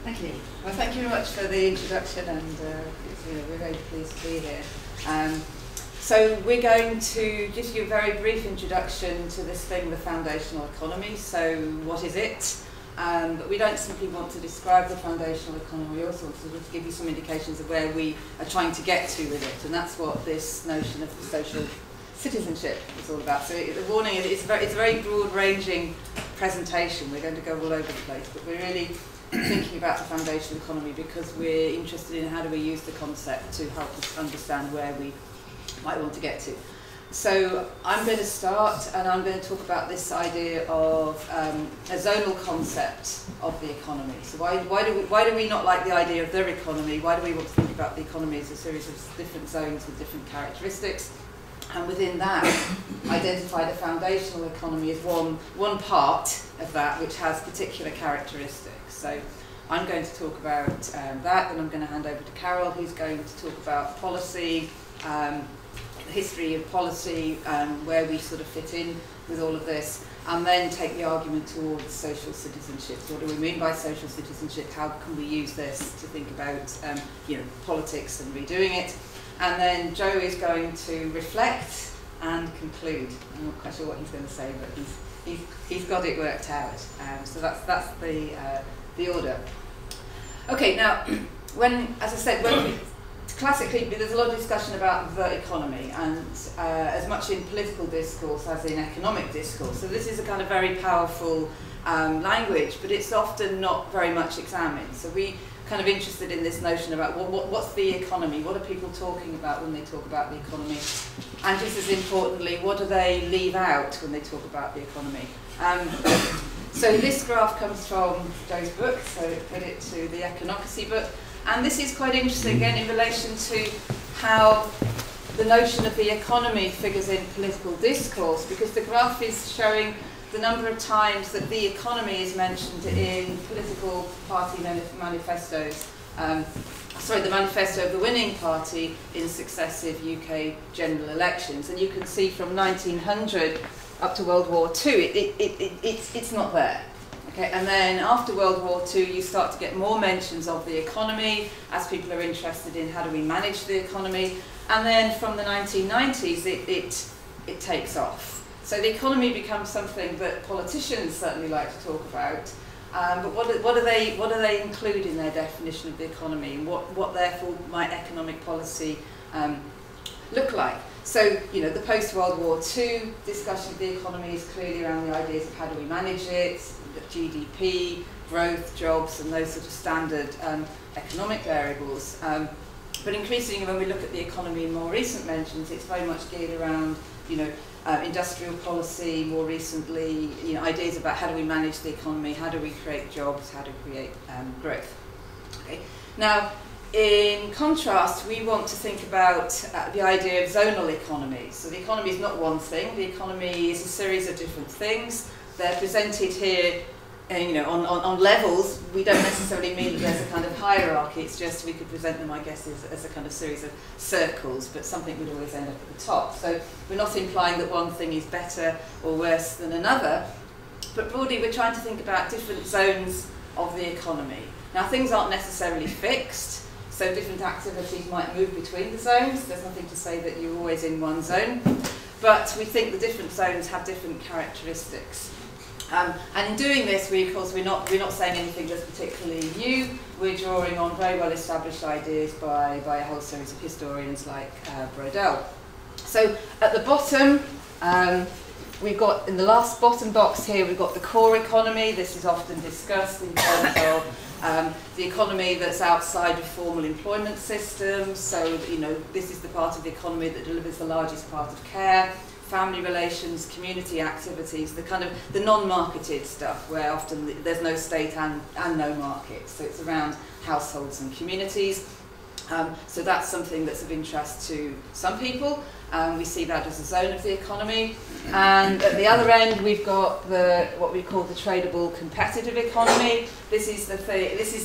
Thank you. Well, thank you very much for the introduction, and we're very pleased to be here. So we're going to just give a very brief introduction to this thing, the foundational economy. So what is it? But we don't simply want to describe the foundational economy, we also want to give you some indications of where we are trying to get to with it, and that's what this notion of social citizenship is all about. So the warning is it's a very broad-ranging presentation. We're going to go all over the place, but we're really thinking about the foundational economy because we're interested in how do we use the concept to help us understand where we might want to get to. So I'm going to start, and I'm going to talk about this idea of a zonal concept of the economy. So why do we not like the idea of the economy? Why do we want to think about the economy as a series of different zones with different characteristics? And within that, identify the foundational economy as one part of that which has particular characteristics. So I'm going to talk about that, and I'm going to hand over to Karel, who's going to talk about policy, the history of policy, where we sort of fit in with all of this, and then take the argument towards social citizenship. So what do we mean by social citizenship? How can we use this to think about politics and redoing it? And then Joe is going to reflect and conclude. I'm not quite sure what he's going to say, but he's got it worked out. So that's the order. Okay, now as I said, classically there's a lot of discussion about the economy, and as much in political discourse as in economic discourse. So this is a kind of very powerful language, but it's often not very much examined. So we kind of interested in this notion about what's the economy, what are people talking about when they talk about the economy, and just as importantly, what do they leave out when they talk about the economy. So this graph comes from Joe's book, so put it to the Econocracy book, and this is quite interesting again in relation to how the notion of the economy figures in political discourse, because the graph is showing the number of times that the economy is mentioned in political party manifestos, the manifesto of the winning party in successive UK general elections. And you can see from 1900 up to World War II, it's not there. Okay, and then after World War II, you start to get more mentions of the economy as people are interested in how do we manage the economy. And then from the 1990s, it takes off. So the economy becomes something that politicians certainly like to talk about, but what do they include in their definition of the economy, and what therefore might economic policy look like? So the post-World War II discussion of the economy is clearly around the ideas of how do we manage it, GDP, growth, jobs, and those sort of standard economic variables. But increasingly, when we look at the economy in more recent mentions, it's very much geared around industrial policy, more recently, ideas about how do we manage the economy, how do we create jobs, how to create growth. Okay. Now, in contrast, we want to think about the idea of zonal economy. So the economy is not one thing, the economy is a series of different things. They're presented here on levels. We don't necessarily mean that there's a kind of hierarchy, it's just we could present them, I guess, as a kind of series of circles, but something would always end up at the top. So we're not implying that one thing is better or worse than another, but broadly we're trying to think about different zones of the economy. Now, things aren't necessarily fixed, so different activities might move between the zones. There's nothing to say that you're always in one zone, but we think the different zones have different characteristics. And in doing this, we're not saying anything that's particularly new. We're drawing on very well established ideas by a whole series of historians like Brodel. So at the bottom, we've got, in the last bottom box here, we've got the core economy. This is often discussed in terms of the economy that's outside of formal employment systems. So, this is the part of the economy that delivers the largest part of care, family relations, community activities, the non-marketed stuff, where often there's no state and no market. So it's around households and communities. So that's something that's of interest to some people. We see that as a zone of the economy. And at the other end, we've got what we call the tradable competitive economy. This is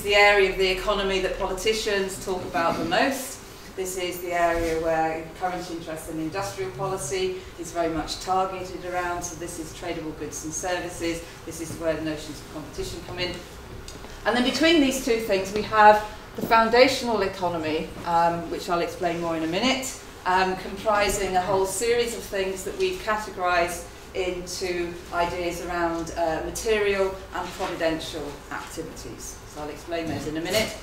the area of the economy that politicians talk about the most. This is the area where current interest in industrial policy is very much targeted around. So this is tradable goods and services. This is where the notions of competition come in. And then between these two things, we have the foundational economy, which I'll explain more in a minute, comprising a whole series of things that we've categorised into ideas around material and providential activities. So I'll explain those in a minute.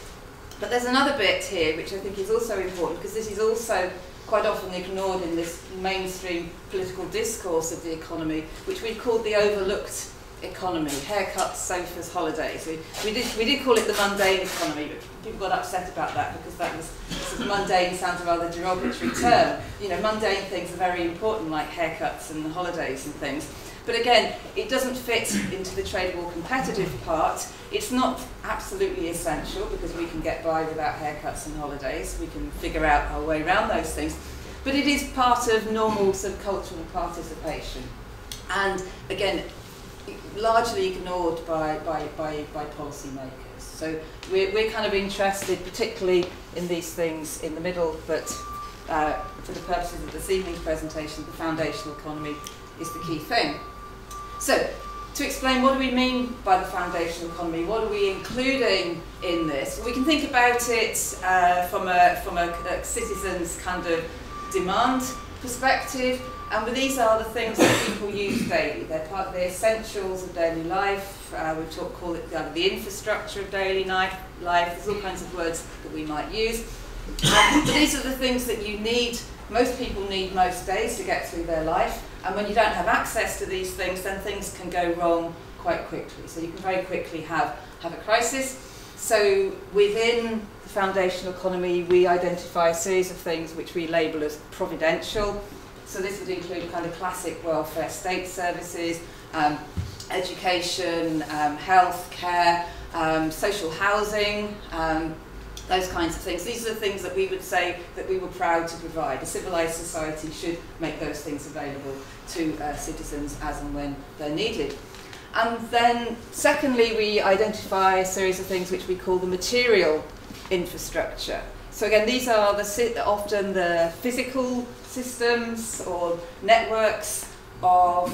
But there's another bit here which I think is also important, because this is also quite often ignored in this mainstream political discourse of the economy, which we've called the overlooked economy: haircuts, sofas, holidays. We did call it the mundane economy, but people got upset about that because that was sort of mundane sounds a rather derogatory term. You know, mundane things are very important, like haircuts and holidays and things. But again, it doesn't fit into the tradable competitive part. It's not absolutely essential, because we can get by without haircuts and holidays. We can figure out our way around those things. But it is part of normal sort of cultural participation. And again, largely ignored by policymakers. So we're kind of interested particularly in these things in the middle, but for the purposes of this evening's presentation, the foundational economy is the key thing. So, to explain what do we mean by the foundational economy, what are we including in this? We can think about it from a citizen's kind of demand perspective, and these are the things that people use daily. They're part of the essentials of daily life. We call it the infrastructure of daily life. There's all kinds of words that we might use. But these are the things that you need, most people need most days to get through their life. And when you don't have access to these things, then things can go wrong quite quickly. So you can very quickly have a crisis. So within the foundational economy, we identify a series of things which we label as providential. So this would include kind of classic welfare state services, education, health care, social housing, those kinds of things. These are the things that we would say that we were proud to provide. A civilised society should make those things available to citizens as and when they're needed. And then, secondly, we identify a series of things which we call the material infrastructure. So again, these are often the physical systems or networks of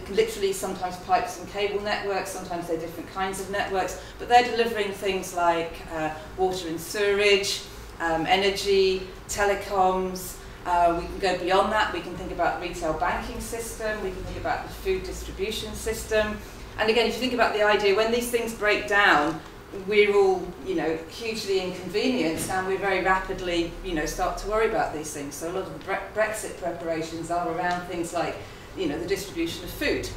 literally sometimes pipes and cable networks, sometimes they're different kinds of networks, but they're delivering things like water and sewerage, energy, telecoms. We can go beyond that. We can think about the retail banking system, we can think about the food distribution system. And again, if you think about the idea, when these things break down, we're all, hugely inconvenienced, and we very rapidly, start to worry about these things. So a lot of the Brexit preparations are around things like, the distribution of food.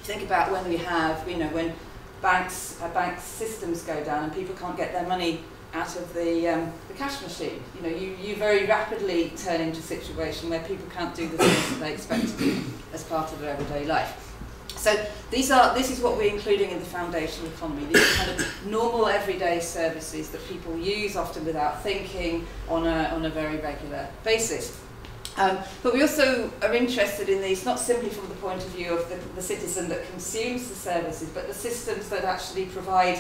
Think about when we have, when bank systems go down and people can't get their money out of the cash machine. You very rapidly turn into a situation where people can't do the things that they expect to do as part of their everyday life. So this is what we're including in the foundational economy. These are kind of normal everyday services that people use, often without thinking, on a very regular basis. But we also are interested in these not simply from the point of view of the citizen that consumes the services, but the systems that actually provide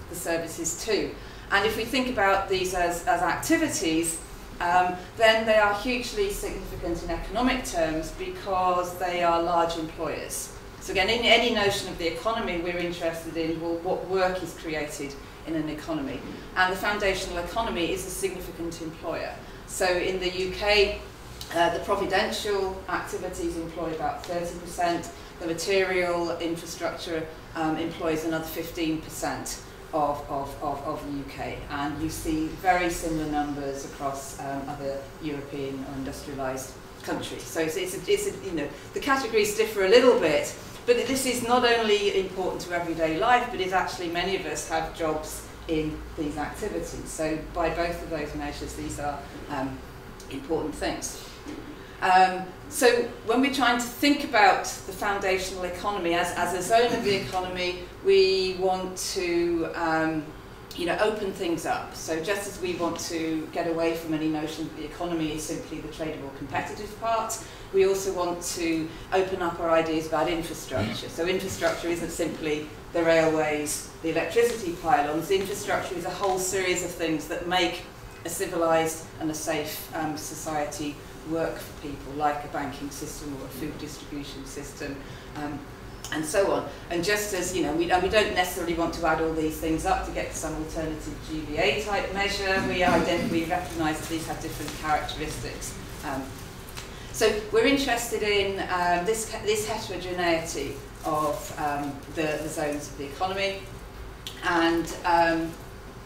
the services too. And if we think about these as activities, then they are hugely significant in economic terms because they are large employers. So again, in any notion of the economy, we're interested in, well, what work is created in an economy. And the foundational economy is a significant employer. So in the UK, the providential activities employ about 30%. The material infrastructure employs another 15% of the UK. And you see very similar numbers across other European or industrialised countries. So the categories differ a little bit, but this is not only important to everyday life, but it's actually many of us have jobs in these activities. So by both of those measures, these are important things. So when we're trying to think about the foundational economy as a zone of the economy, we want to open things up. So just as we want to get away from any notion that the economy is simply the tradable competitive part, we also want to open up our ideas about infrastructure. So infrastructure isn't simply the railways, the electricity pylons. Infrastructure is a whole series of things that make a civilised and a safe society work for people, like a banking system or a food distribution system, and so on. And just as, you know, we don't necessarily want to add all these things up to get to some alternative GVA type measure. We recognise that these have different characteristics. So we're interested in this heterogeneity of the zones of the economy. And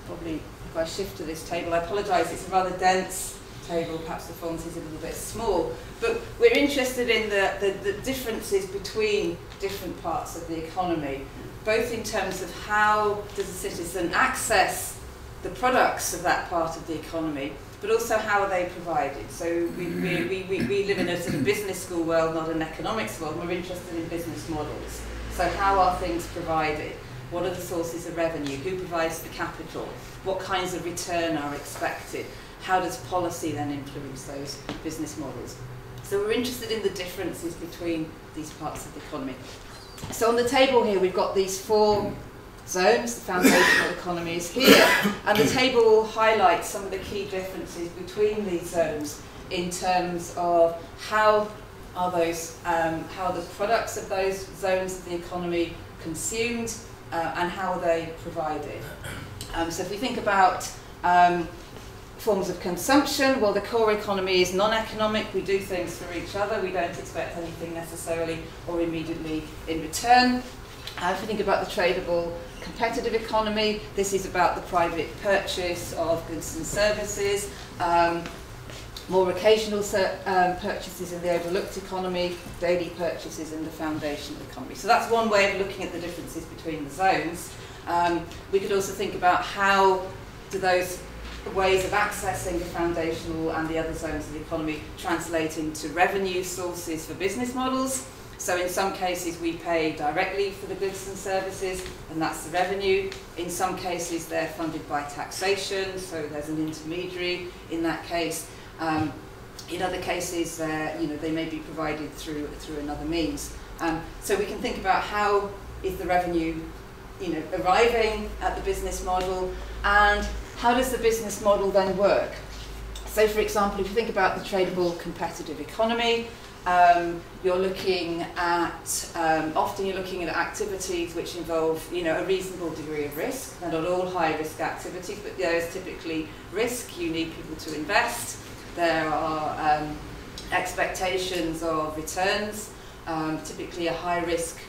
probably if I shift to this table, I apologise, it's a rather dense table, perhaps the font is a little bit small, but we're interested in the differences between different parts of the economy, both in terms of how does a citizen access the products of that part of the economy, but also how are they provided. So we live in a sort of business school world, not an economics world, and we're interested in business models. So how are things provided? What are the sources of revenue? Who provides the capital? What kinds of return are expected? How does policy then influence those business models? So we're interested in the differences between these parts of the economy. So on the table here we've got these 4 zones, the foundational economies here, and the table highlights some of the key differences between these zones in terms of how are the products of those zones of the economy consumed, and how are they provided. So if we think about forms of consumption, well, the core economy is non-economic. We do things for each other. We don't expect anything necessarily or immediately in return. If we think about the tradable competitive economy, this is about the private purchase of goods and services, more occasional purchases in the overlooked economy, daily purchases in the foundational economy. So that's one way of looking at the differences between the zones. We could also think about how do those ways of accessing the foundational and the other zones of the economy translate into revenue sources for business models. So in some cases we pay directly for the goods and services, and that's the revenue. In some cases they're funded by taxation, so there's an intermediary in that case. In other cases, they may be provided through another means. So we can think about how is the revenue, arriving at the business model, and how does the business model then work? So, for example, if you think about the tradable competitive economy, you're looking at often you're looking at activities which involve a reasonable degree of risk. They're not all high risk activities, but there is typically risk. You need people to invest. There are expectations of returns, typically a high risk,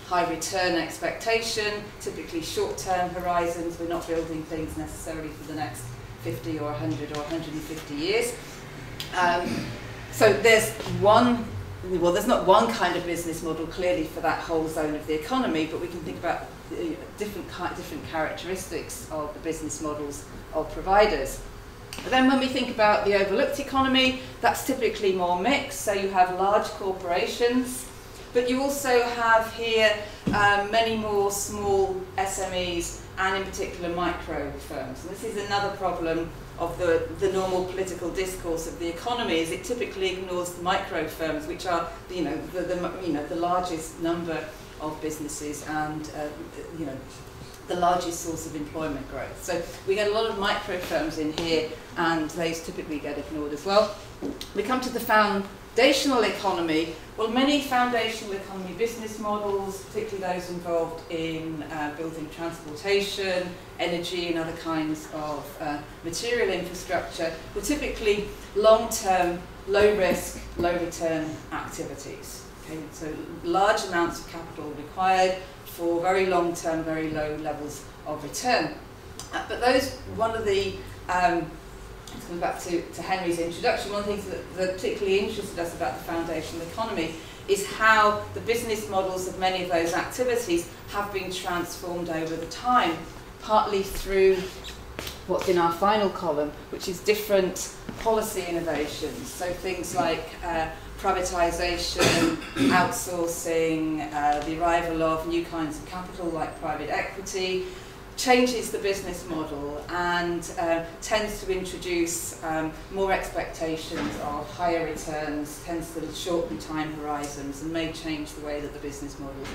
high return expectation, typically short-term horizons. We're not building things necessarily for the next 50 or 100 or 150 years. So there's there's not one kind of business model clearly for that whole zone of the economy, but we can think about different characteristics of the business models of providers. But then when we think about the overlooked economy, that's typically more mixed. So you have large corporations, but you also have here many more small SMEs and in particular micro firms. And this is another problem of the normal political discourse of the economy, is it typically ignores the micro firms, which are the largest number of businesses and the largest source of employment growth. So we get a lot of micro firms in here, and those typically get ignored as well. We come to the foundational economy. Well, many foundational economy business models, particularly those involved in building transportation, energy and other kinds of material infrastructure, were typically long-term, low-risk, low-return activities. Okay? So large amounts of capital required for very long-term, very low levels of return. But one of the, coming back to Henry's introduction, one of the things that particularly interested us about the foundational economy is how the business models of many of those activities have been transformed over the time, partly through what's in our final column, which is different policy innovations. So things like privatisation, outsourcing, the arrival of new kinds of capital like private equity, changes the business model and tends to introduce more expectations of higher returns, tends to shorten time horizons, and may change the way that the business models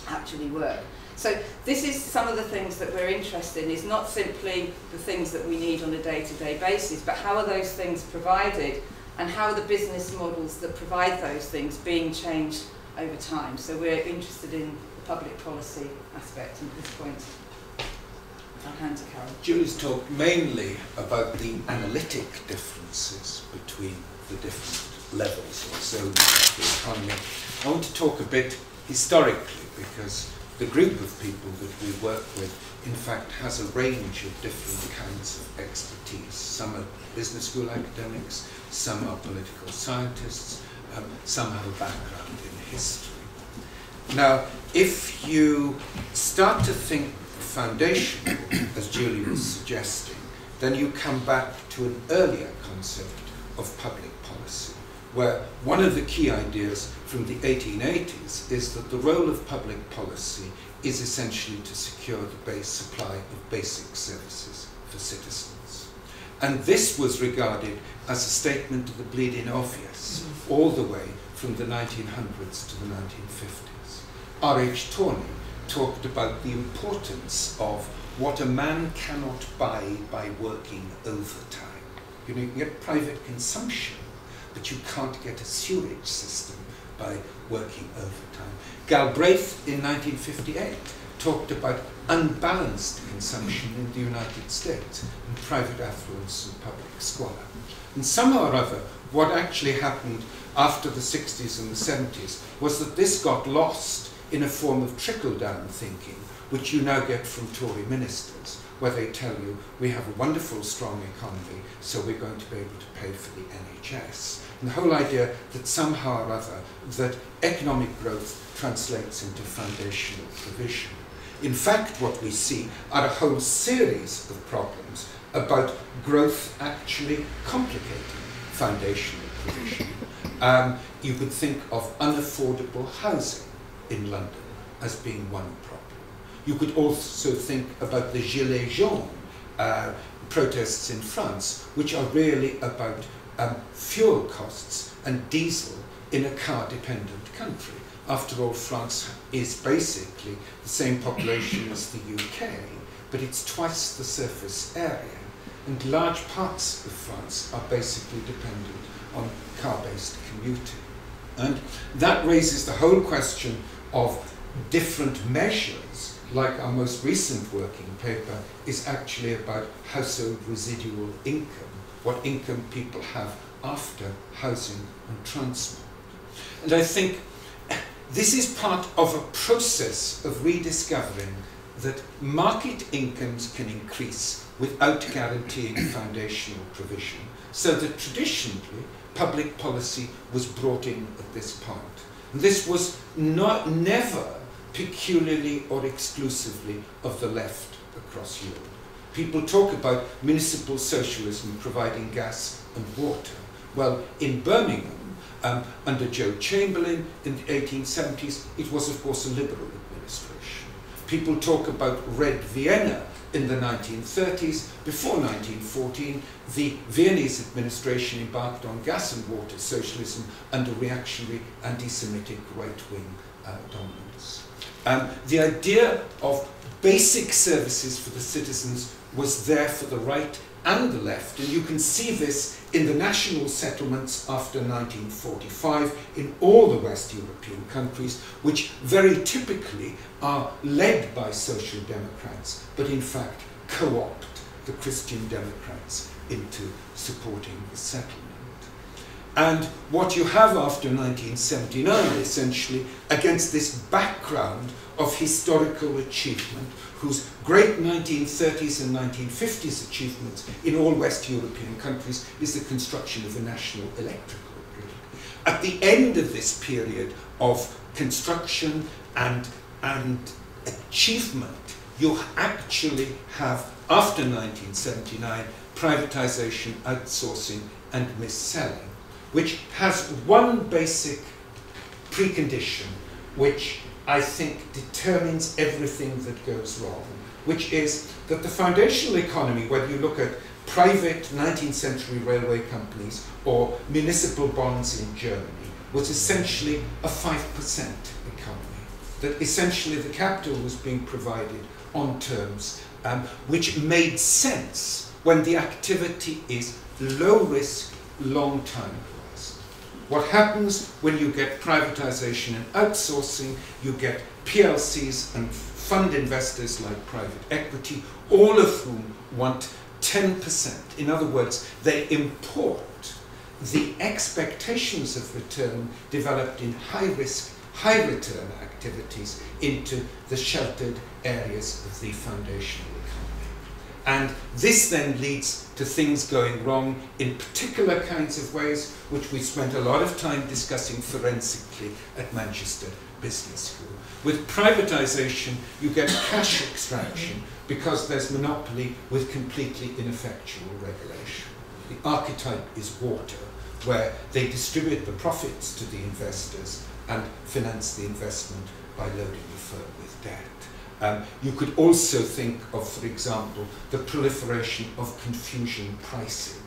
actually work. So this is some of the things that we're interested in, is not simply the things that we need on a day-to-day basis, but how are those things provided, and how are the business models that provide those things being changed over time. So we're interested in the public policy aspect, and at this point I'll hand to Karel. Julie's talked mainly about the analytic differences between the different levels or zones of the economy. I want to talk a bit historically, because the group of people that we work with in fact has a range of different kinds of expertise. Some are business school academics, some are political scientists, some have a background in history. Now, if you start to think foundational, as Julie was suggesting, then you come back to an earlier concept of public policy, where one of the key ideas from the 1880s is that the role of public policy is essentially to secure the base supply of basic services for citizens. And this was regarded as a statement of the bleeding obvious, all the way from the 1900s to the 1950s. R.H. Tawney talked about the importance of what a man cannot buy by working overtime. You know, you can get private consumption, but you can't get a sewerage system by working overtime. Galbraith in 1958 talked about unbalanced consumption in the United States and private affluence and public squalor. And somehow or other, what actually happened after the 60s and the 70s was that this got lost in a form of trickle-down thinking, which you now get from Tory ministers, where they tell you, we have a wonderful, strong economy, so we're going to be able to pay for the NHS. And the whole idea that somehow or other that economic growth translates into foundational provision. In fact, what we see are a whole series of problems about growth actually complicating foundational provision. You could think of unaffordable housing in London as being one problem. You could also think about the Gilets jaunes protests in France, which are really about fuel costs and diesel in a car-dependent country. After all, France is basically the same population as the UK, but it's twice the surface area, and large parts of France are basically dependent on car-based commuting. And that raises the whole question of different measures, like our most recent working paper is actually about household residual income, what income people have after housing and transport. And I think this is part of a process of rediscovering that market incomes can increase without guaranteeing foundational provision, so that traditionally public policy was brought in at this point. And this was never peculiarly or exclusively of the left across Europe. People talk about municipal socialism providing gas and water. Well, in Birmingham, under Joe Chamberlain in the 1870s, it was of course a liberal administration. People talk about Red Vienna in the 1930s. Before 1914, the Viennese administration embarked on gas and water socialism under reactionary anti-Semitic right-wing dominance. The idea of basic services for the citizens was there for the right and the left, and you can see this in the national settlements after 1945 in all the West European countries, which very typically are led by social democrats, but in fact co-opt the Christian Democrats into supporting the settlement. And what you have after 1979, essentially, against this background of historical achievement, whose great 1930s and 1950s achievements in all West European countries is the construction of a national electrical grid. At the end of this period of construction and achievement, you actually have, after 1979, privatisation, outsourcing, and mis-selling, which has one basic precondition, which I think determines everything that goes wrong, which is that the foundational economy, whether you look at private 19th century railway companies or municipal bonds in Germany, was essentially a 5% economy. That essentially the capital was being provided on terms which made sense when the activity is low risk, long time horizon. What happens when you get privatisation and outsourcing? You get PLCs and fund investors like private equity, all of whom want 10%. In other words, they import the expectations of return developed in high-risk, high-return activities into the sheltered areas of the foundational economy. And this then leads to things going wrong in particular kinds of ways, which we spent a lot of time discussing forensically at Manchester Business School. With privatisation, you get cash extraction because there's monopoly with completely ineffectual regulation. The archetype is water, where they distribute the profits to the investors and finance the investment by loading the firm with debt. You could also think of, for example, the proliferation of confusion pricing,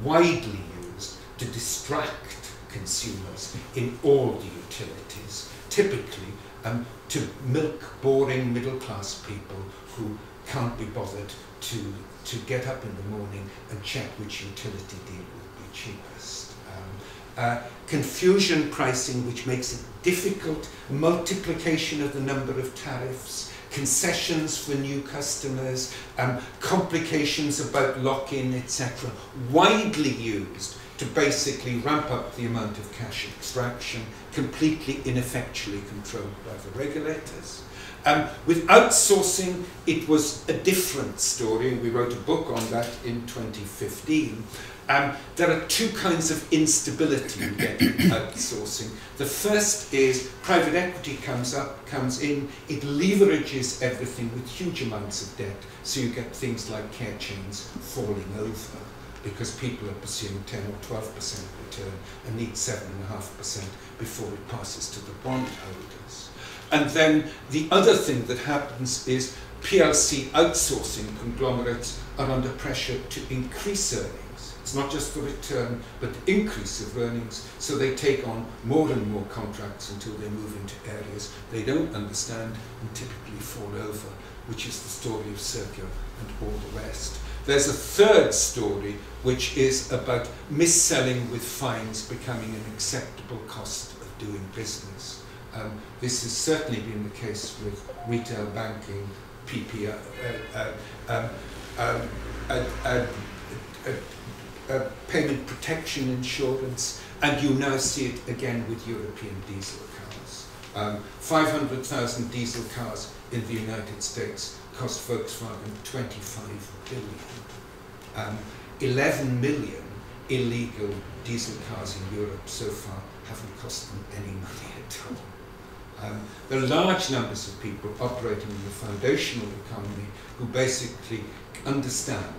widely used to distract consumers in all the utilities, typically to milk boring middle-class people who can't be bothered to get up in the morning and check which utility deal would be cheapest. Confusion pricing, which makes it difficult, multiplication of the number of tariffs, concessions for new customers, complications about lock-in, etc., widely used to basically ramp up the amount of cash extraction, completely ineffectually controlled by the regulators. With outsourcing, it was a different story. We wrote a book on that in 2015. There are two kinds of instability in getting outsourcing. The first is private equity comes in, it leverages everything with huge amounts of debt, so you get things like care chains falling over because people are pursuing 10 or 12% return and need 7.5% before it passes to the bondholders. And then the other thing that happens is PLC outsourcing conglomerates are under pressure to increase earnings. It's not just the return, but the increase of earnings, so they take on more and more contracts until they move into areas they don't understand and typically fall over, which is the story of Sergio and all the rest. There's a third story, which is about mis-selling with fines becoming an acceptable cost of doing business. This has certainly been the case with retail banking, PPI, payment protection insurance, and you now see it again with European diesel cars. 500,000 diesel cars in the United States cost Volkswagen 25 billion. 11 million illegal diesel cars in Europe so far haven't cost them any money at all. There are large numbers of people operating in the foundational economy who basically understand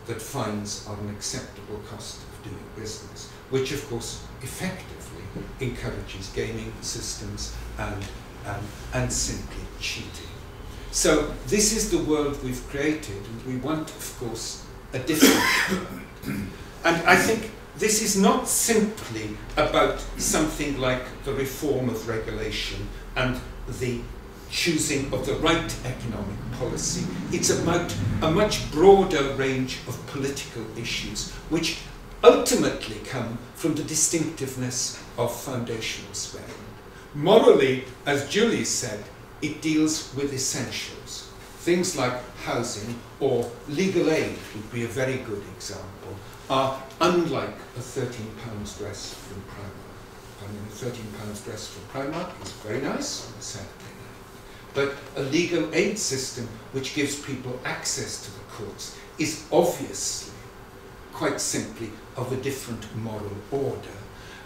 that fines are an acceptable cost of doing business, which of course effectively encourages gaming systems and simply cheating. So this is the world we've created, and we want, of course, a different world. And I think this is not simply about something like the reform of regulation and the choosing of the right economic policy. It's about a much broader range of political issues, which ultimately come from the distinctiveness of foundational spend. Morally, as Julie said, it deals with essentials. Things like housing or legal aid would be a very good example, are unlike a £13 dress from Primark. I mean, a £13 dress from Primark is very nice on a Saturday night. But a legal aid system which gives people access to the courts is obviously, quite simply, of a different moral order.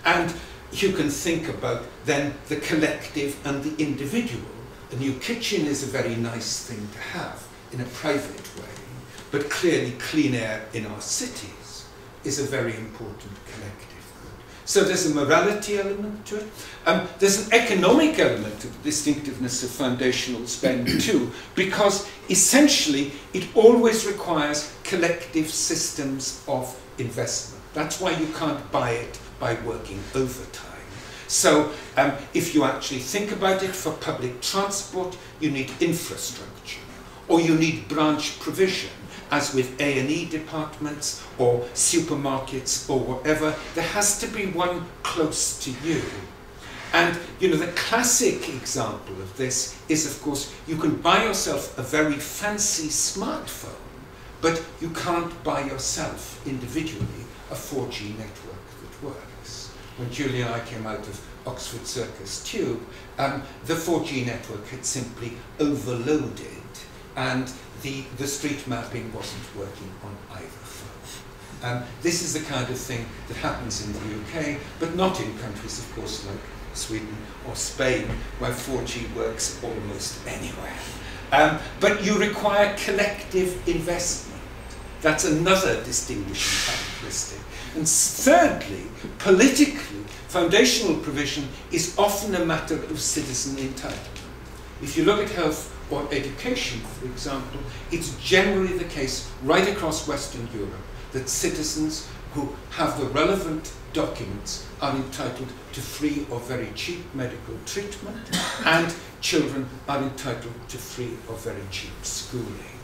And you can think about then the collective and the individual. A new kitchen is a very nice thing to have in a private way, but clearly clean air in our cities is a very important collective good. So there's a morality element to it. There's an economic element of the distinctiveness of foundational spend too, because essentially it always requires collective systems of investment. That's why you can't buy it by working overtime. So if you actually think about it, for public transport, you need infrastructure. or you need branch provision, as with A&E departments or supermarkets or whatever. There has to be one close to you. And, you know, the classic example of this is, of course, you can buy yourself a very fancy smartphone, but you can't buy yourself individually a 4G network that works. When Julie and I came out of Oxford Circus Tube, the 4G network had simply overloaded, and the street mapping wasn't working on either phone. This is the kind of thing that happens in the UK, but not in countries, of course, like Sweden or Spain, where 4G works almost anywhere. But you require collective investment. That's another distinguishing characteristic. And thirdly, politically, foundational provision is often a matter of citizen entitlement. If you look at health or education, for example, it's generally the case right across Western Europe that citizens who have the relevant documents are entitled to free or very cheap medical treatment, and children are entitled to free or very cheap schooling.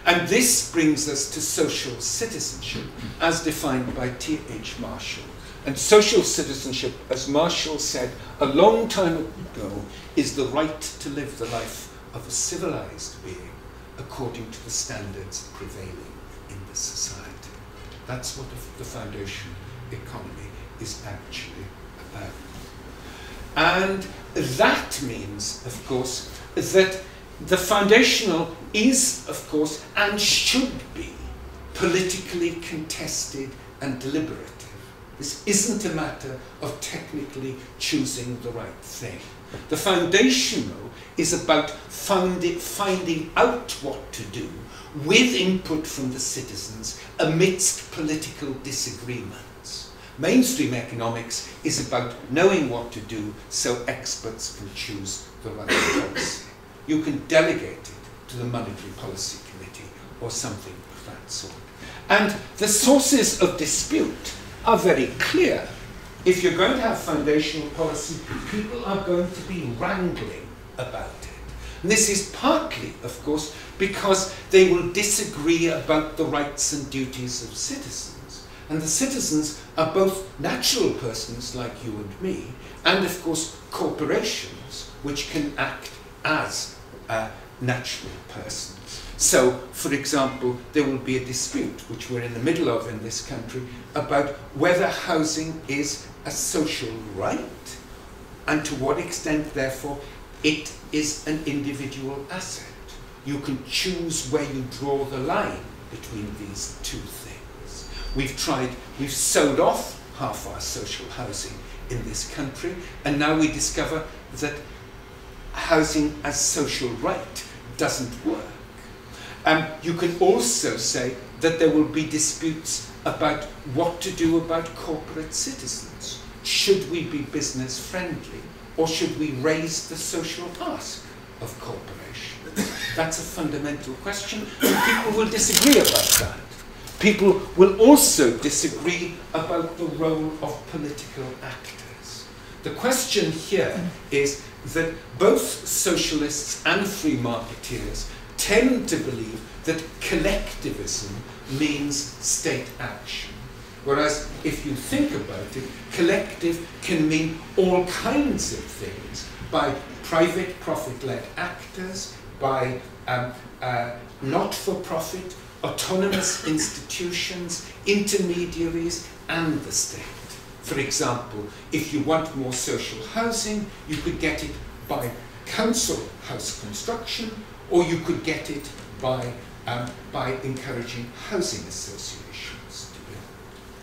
And this brings us to social citizenship, as defined by T.H. Marshall. And social citizenship, as Marshall said a long time ago, is the right to live the life of a civilised being according to the standards prevailing in the society. That's what the foundation economy is actually about. And that means, of course, that the foundational is, of course, and should be politically contested and deliberative. This isn't a matter of technically choosing the right thing. The foundational is about finding out what to do with input from the citizens amidst political disagreements. Mainstream economics is about knowing what to do so experts can choose the right policy. You can delegate it to the Monetary Policy Committee or something of that sort. And the sources of dispute are very clear. If you're going to have foundational policy, people are going to be wrangling about it. And this is partly, of course, because they will disagree about the rights and duties of citizens. And the citizens are both natural persons like you and me, and of course corporations which can act as natural persons. So, for example, there will be a dispute, which we're in the middle of in this country, about whether housing is a social right, and to what extent, therefore, it is an individual asset. You can choose where you draw the line between these two things. We've sold off half our social housing in this country, and now we discover that housing as social right doesn't work. You can also say that there will be disputes about what to do about corporate citizens. Should we be business friendly, or should we raise the social ask of corporations? That's a fundamental question, and people will disagree about that. People will also disagree about the role of political actors. The question here is that both socialists and free marketeers tend to believe that collectivism means state action. Whereas if you think about it, collective can mean all kinds of things, by private profit-led actors, by not-for-profit, autonomous institutions, intermediaries, and the state. For example, if you want more social housing, you could get it by council house construction, or you could get it by encouraging housing associations to build.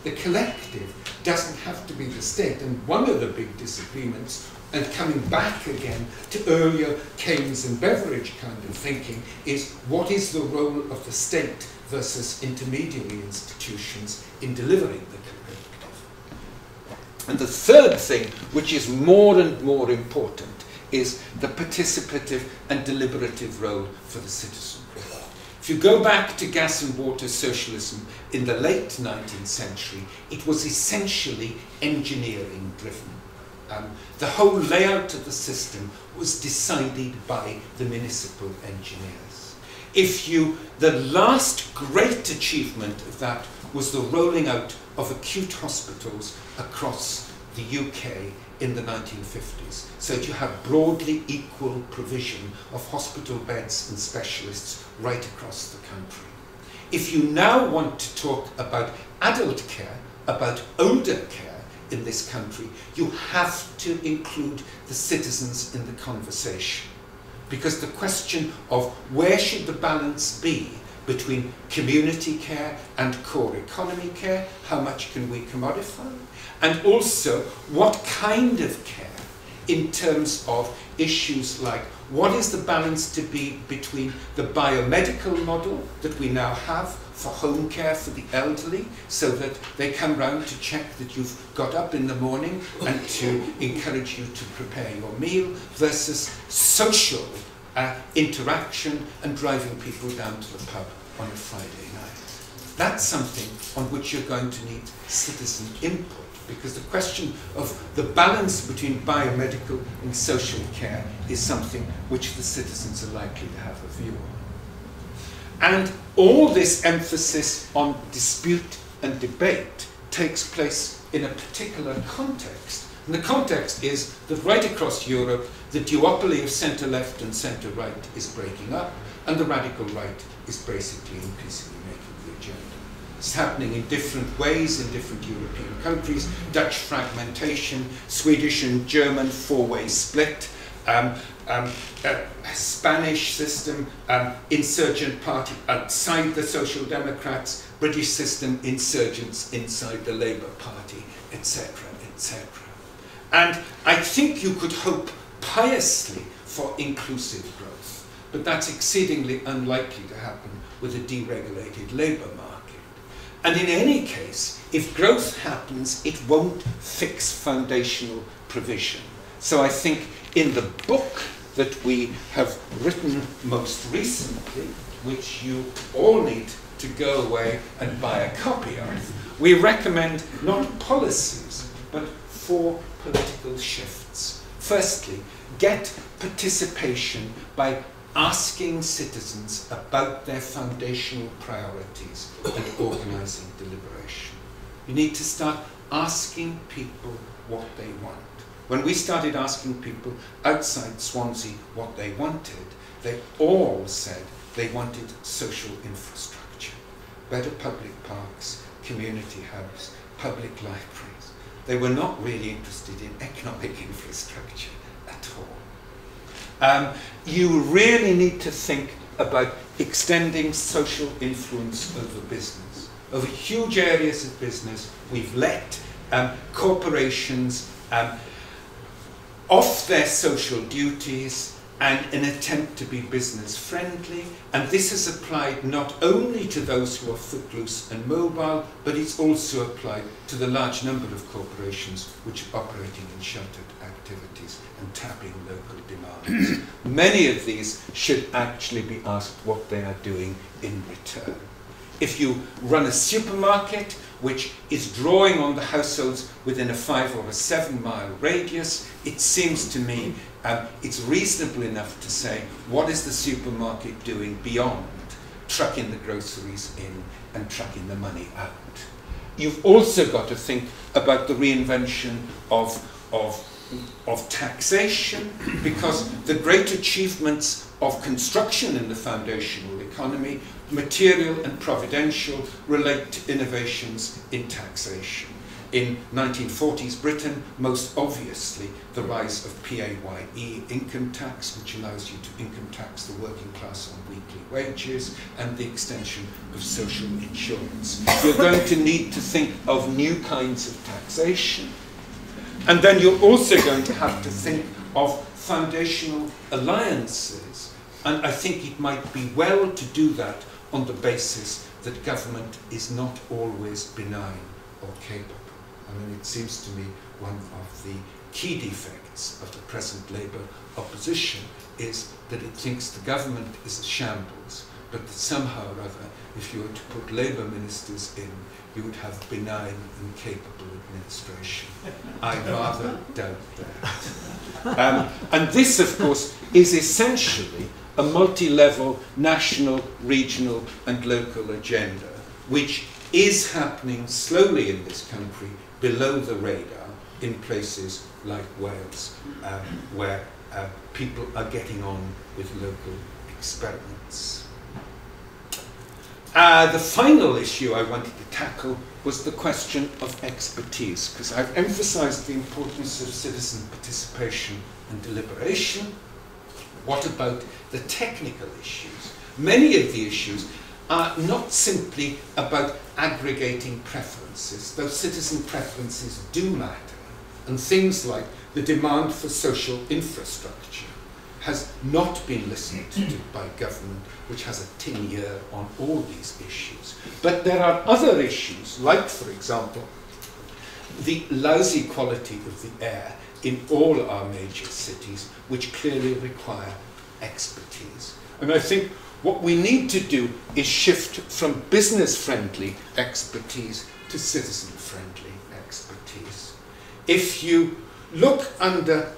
The collective doesn't have to be the state, and one of the big disagreements, and coming back again to earlier Keynes and Beveridge kind of thinking, is what is the role of the state versus intermediary institutions in delivering the collective? And the third thing, which is more and more important, is the participative and deliberative role for the citizen. If you go back to gas and water socialism in the late 19th century, it was essentially engineering driven. The whole layout of the system was decided by the municipal engineers. The last great achievement of that was the rolling out of acute hospitals across the UK in the 1950s, so that you have broadly equal provision of hospital beds and specialists right across the country. If you now want to talk about adult care, about older care in this country, you have to include the citizens in the conversation. Because the question of where should the balance be between community care and core economy care, how much can we commodify, and also what kind of care in terms of issues like what is the balance to be between the biomedical model that we now have for home care for the elderly, so that they come round to check that you've got up in the morning and to encourage you to prepare your meal, versus social interaction and driving people down to the pub on a Friday night. That's something on which you're going to need citizen input, because the question of the balance between biomedical and social care is something which the citizens are likely to have a view on. And all this emphasis on dispute and debate takes place in a particular context. And the context is that right across Europe, the duopoly of centre-left and centre-right is breaking up, and the radical right is basically increasingly making the agenda. It's happening in different ways in different European countries. Dutch fragmentation, Swedish and German four-way split, Spanish system, insurgent party outside the Social Democrats, British system, insurgents inside the Labour Party, etc., etc. And I think you could hope piously for inclusive growth, but that's exceedingly unlikely to happen with a deregulated labour market. And in any case, if growth happens, it won't fix foundational provision. So I think in the book that we have written most recently, which you all need to go away and buy a copy of, we recommend not policies, but 4 political shifts. Firstly, get participation by asking citizens about their foundational priorities and organising deliberation. You need to start asking people what they want. When we started asking people outside Swansea what they wanted, they all said they wanted social infrastructure, better public parks, community hubs, public libraries. They were not really interested in economic infrastructure at all. You really need to think about extending social influence over business. Over huge areas of business, we've let corporations off their social duties and an attempt to be business friendly, and this has applied not only to those who are footloose and mobile, but it's also applied to the large number of corporations which are operating in sheltered activities and tapping local demands. Many of these should actually be asked what they are doing in return. If you run a supermarket which is drawing on the households within a 5 or a 7 mile radius, it seems to me it's reasonable enough to say, what is the supermarket doing beyond trucking the groceries in and trucking the money out? You've also got to think about the reinvention of taxation, because the great achievements of construction in the foundational economy, material and providential, relate to innovations in taxation. In 1940s Britain, most obviously, the rise of PAYE income tax, which allows you to income tax the working class on weekly wages, and the extension of social insurance. You're going to need to think of new kinds of taxation. And then you're also going to have to think of foundational alliances. And I think it might be well to do that on the basis that government is not always benign or capable. I mean, it seems to me one of the key defects of the present Labour opposition is that it thinks the government is a shambles, but that somehow or other, if you were to put Labour ministers in, you would have benign and capable administration. I rather doubt that. And this, of course, is essentially a multi-level national, regional and local agenda, which is happening slowly in this country below the radar in places like Wales, where people are getting on with local experiments. The final issue I wanted to tackle was the question of expertise, because I've emphasized the importance of citizen participation and deliberation. What about the technical issues? Many of the issues are not simply about aggregating preferences, though citizen preferences do matter, and things like the demand for social infrastructure has not been listened to by government, which has a tin ear on all these issues. But there are other issues, like, for example, the lousy quality of the air in all our major cities, which clearly require expertise. And I think what we need to do is shift from business-friendly expertise to citizen-friendly expertise. If you look under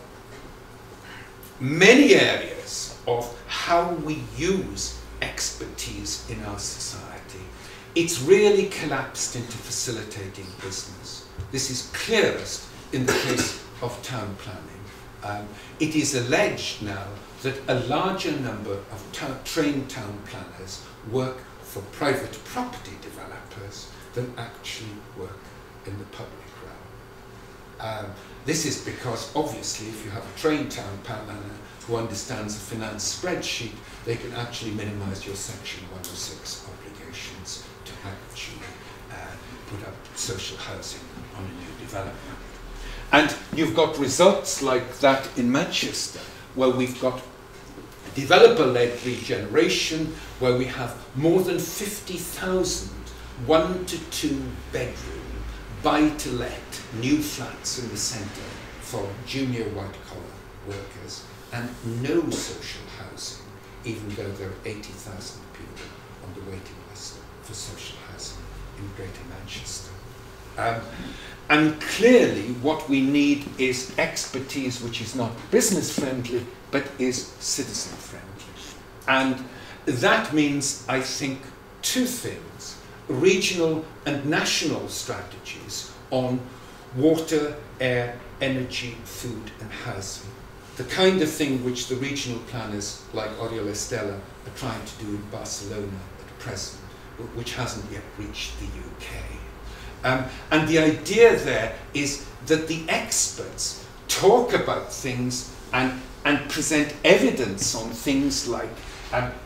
many areas of how we use expertise in our society, it's really collapsed into facilitating business. This is clearest in the case of town planning. It is alleged now that a larger number of trained town planners work for private property developers than actually work in the public realm. This is because, obviously, if you have a trained town planner who understands a finance spreadsheet, they can actually minimize your Section 106 obligations to actually put up social housing on a new development. And you've got results like that in Manchester, where we've got developer-led regeneration, where we have more than 50,000 1 to 2 bedroom buy-to-let new flats in the centre for junior white-collar workers, and no social housing, even though there are 80,000 people on the waiting list for social housing in Greater Manchester. And clearly what we need is expertise which is not business-friendly, but is citizen-friendly. And that means, I think, two things: regional and national strategies on water, air, energy, food and housing. The kind of thing which the regional planners like Oriol Estela are trying to do in Barcelona at present, which hasn't yet reached the UK. And the idea there is that the experts talk about things and present evidence on things like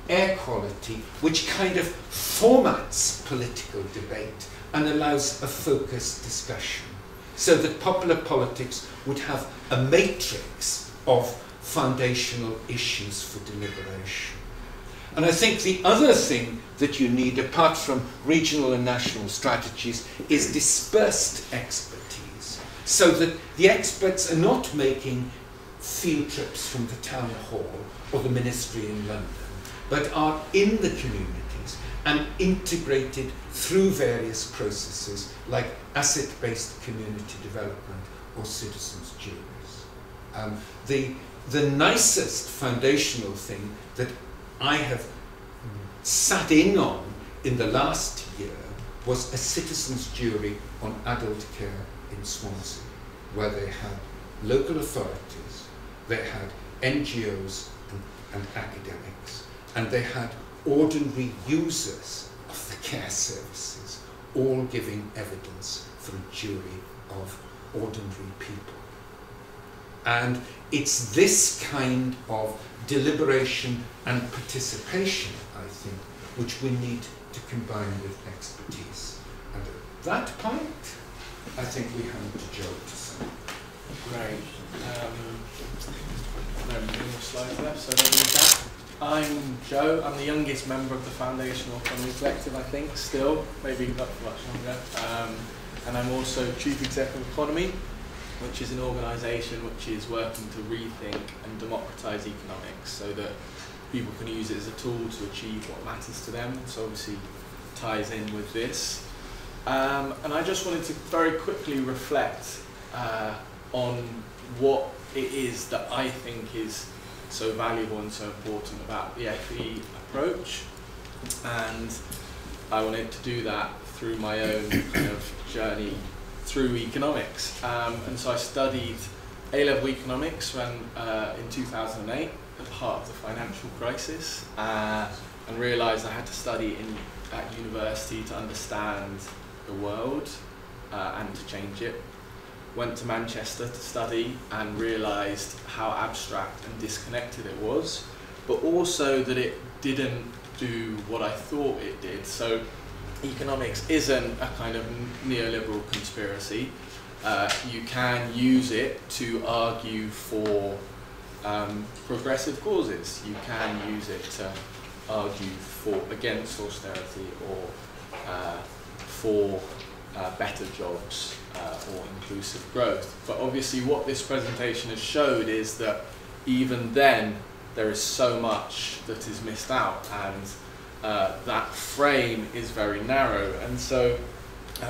air quality, which kind of formats political debate and allows a focused discussion, so that popular politics would have a matrix of foundational issues for deliberation. And I think the other thing that you need, apart from regional and national strategies, is dispersed expertise, so that the experts are not making field trips from the town hall or the ministry in London, but are in the communities and integrated through various processes like asset-based community development or citizens' juries. The nicest foundational thing that I have sat in on in the last year was a citizens' jury on adult care in Swansea, where they had local authorities, they had NGOs and academics, and they had ordinary users of the care services, all giving evidence for a jury of ordinary people. And it's this kind of deliberation and participation, I think, which we need to combine with expertise. And at that point, I think we hand to Joe to say. Great. No more slides left, so I don't need that. I'm Joe. I'm the youngest member of the Foundational Economy Collective, I think, still, maybe not for much longer. And I'm also Chief Executive of Economy, which is an organisation which is working to rethink and democratise economics so that people can use it as a tool to achieve what matters to them. So obviously ties in with this. And I just wanted to very quickly reflect on what it is that I think is so valuable and so important about the FE approach, and I wanted to do that through my own kind of journey through economics. And so I studied A-level economics when, in 2008 at the heart of the financial crisis, and realised I had to study at university to understand the world and to change it. Went to Manchester to study and realised how abstract and disconnected it was, but also that it didn't do what I thought it did. So economics isn't a kind of neoliberal conspiracy. You can use it to argue for progressive causes. You can use it to argue against austerity or for better jobs or inclusive growth. But obviously what this presentation has showed is that even then there is so much that is missed out, and that frame is very narrow. And so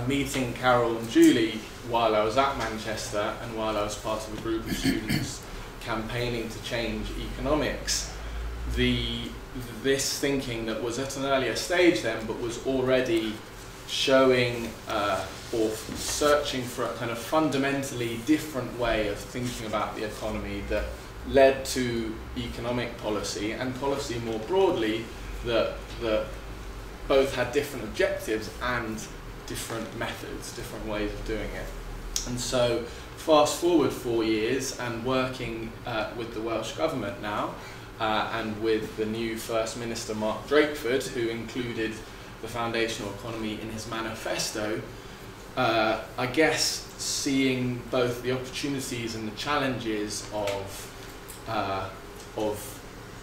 meeting Karel and Julie while I was at Manchester and while I was part of a group of students campaigning to change economics, this thinking that was at an earlier stage then but was already showing or searching for a kind of fundamentally different way of thinking about the economy that led to economic policy and policy more broadly that both had different objectives and different methods, different ways of doing it. And so fast forward 4 years and working with the Welsh Government now and with the new First Minister Mark Drakeford, who included the foundational economy in his manifesto, I guess seeing both the opportunities and the challenges of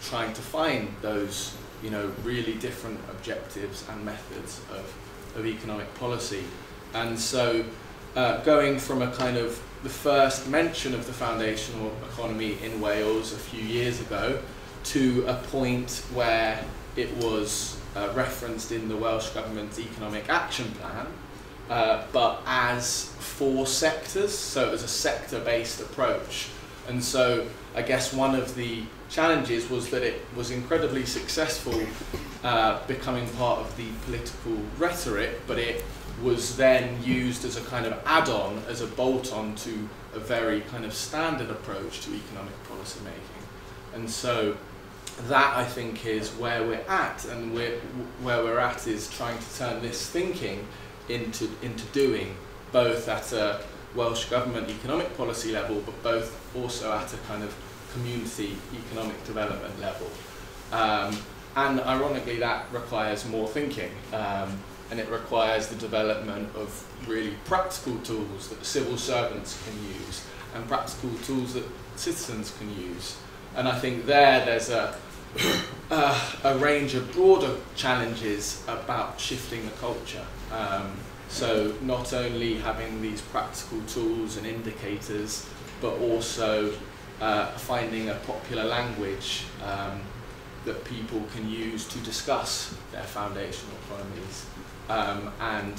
trying to find those, you know, really different objectives and methods of economic policy. And so going from a kind of the first mention of the foundational economy in Wales a few years ago to a point where it was referenced in the Welsh Government's Economic Action Plan, but as 4 sectors, so it was a sector-based approach. And so I guess one of the challenges was that it was incredibly successful becoming part of the political rhetoric, but it was then used as a kind of add-on, as a bolt-on to a very kind of standard approach to economic policy making. And so that, I think, is where we're at, and where we're at is trying to turn this thinking into doing, both at a Welsh Government economic policy level, but both also at a kind of community economic development level. And ironically, that requires more thinking, and it requires the development of really practical tools that civil servants can use, and practical tools that citizens can use. And I think there's a range of broader challenges about shifting the culture. So not only having these practical tools and indicators, but also finding a popular language that people can use to discuss their foundational economies, and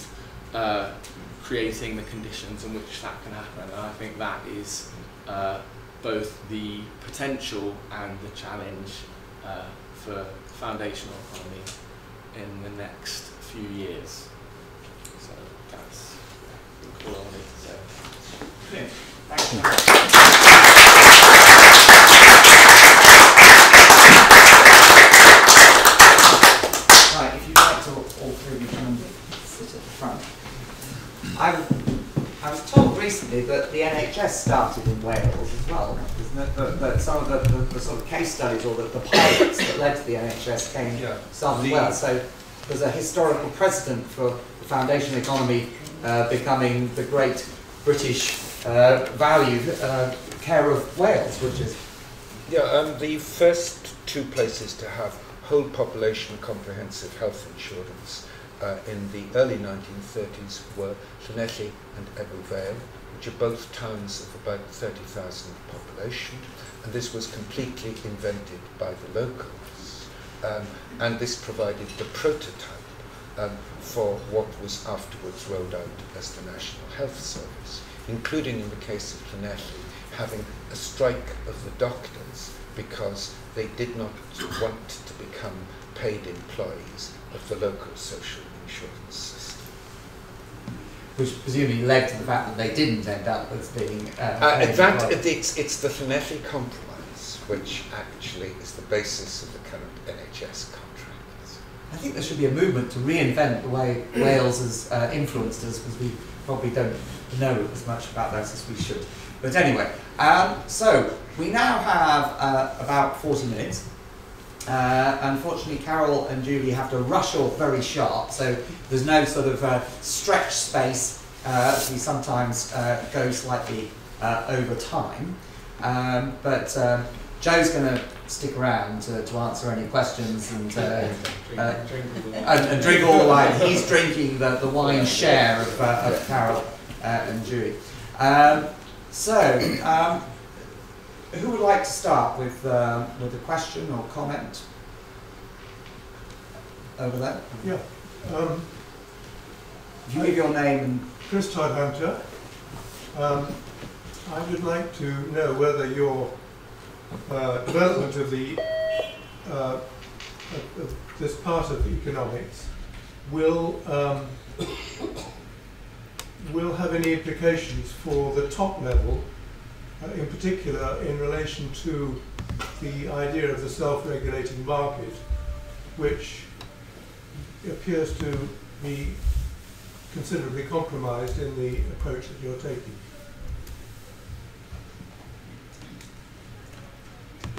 creating the conditions in which that can happen. And I think that is both the potential and the challenge for foundational economy in the next few years. So that's all I wanted to say. Brilliant. Thank you. Right, if you'd like to, all three of you come and sit at the front. I was told recently that the NHS started in Wales as well, isn't it? That some of the sort of case studies or the pilots that led to the NHS started in Wales. So there's a historical precedent for the foundation economy becoming the great British valued care of Wales, which is... Yeah, the first 2 places to have whole population comprehensive health insurance in the early 1930s were Llanelli and Ebbw Vale, which are both towns of about 30,000 population, and this was completely invented by the locals. And this provided the prototype for what was afterwards rolled out as the National Health Service, including in the case of Llanelli, having a strike of the doctors because they did not want to become paid employees of the local social insurance system. Which presumably led to the fact that they didn't end up as being it's the phonetic compromise which actually is the basis of the current NHS contracts. I think there should be a movement to reinvent the way Wales has influenced us, because we probably don't know as much about that as we should. But anyway, so we now have about 40 minutes. Unfortunately, Karel and Julie have to rush off very sharp, so there's no sort of stretch space. We sometimes go slightly over time. But Joe's going to stick around to answer any questions and drink all the wine. He's drinking the wine share of Karel and Julie. Who would like to start with a question or comment? Over there? Yeah. If you give your name and... Chris Todd-Hunter. I would like to know whether your development of this part of economics will have any implications for the top level, in particular in relation to the idea of the self-regulating market, which appears to be considerably compromised in the approach that you're taking.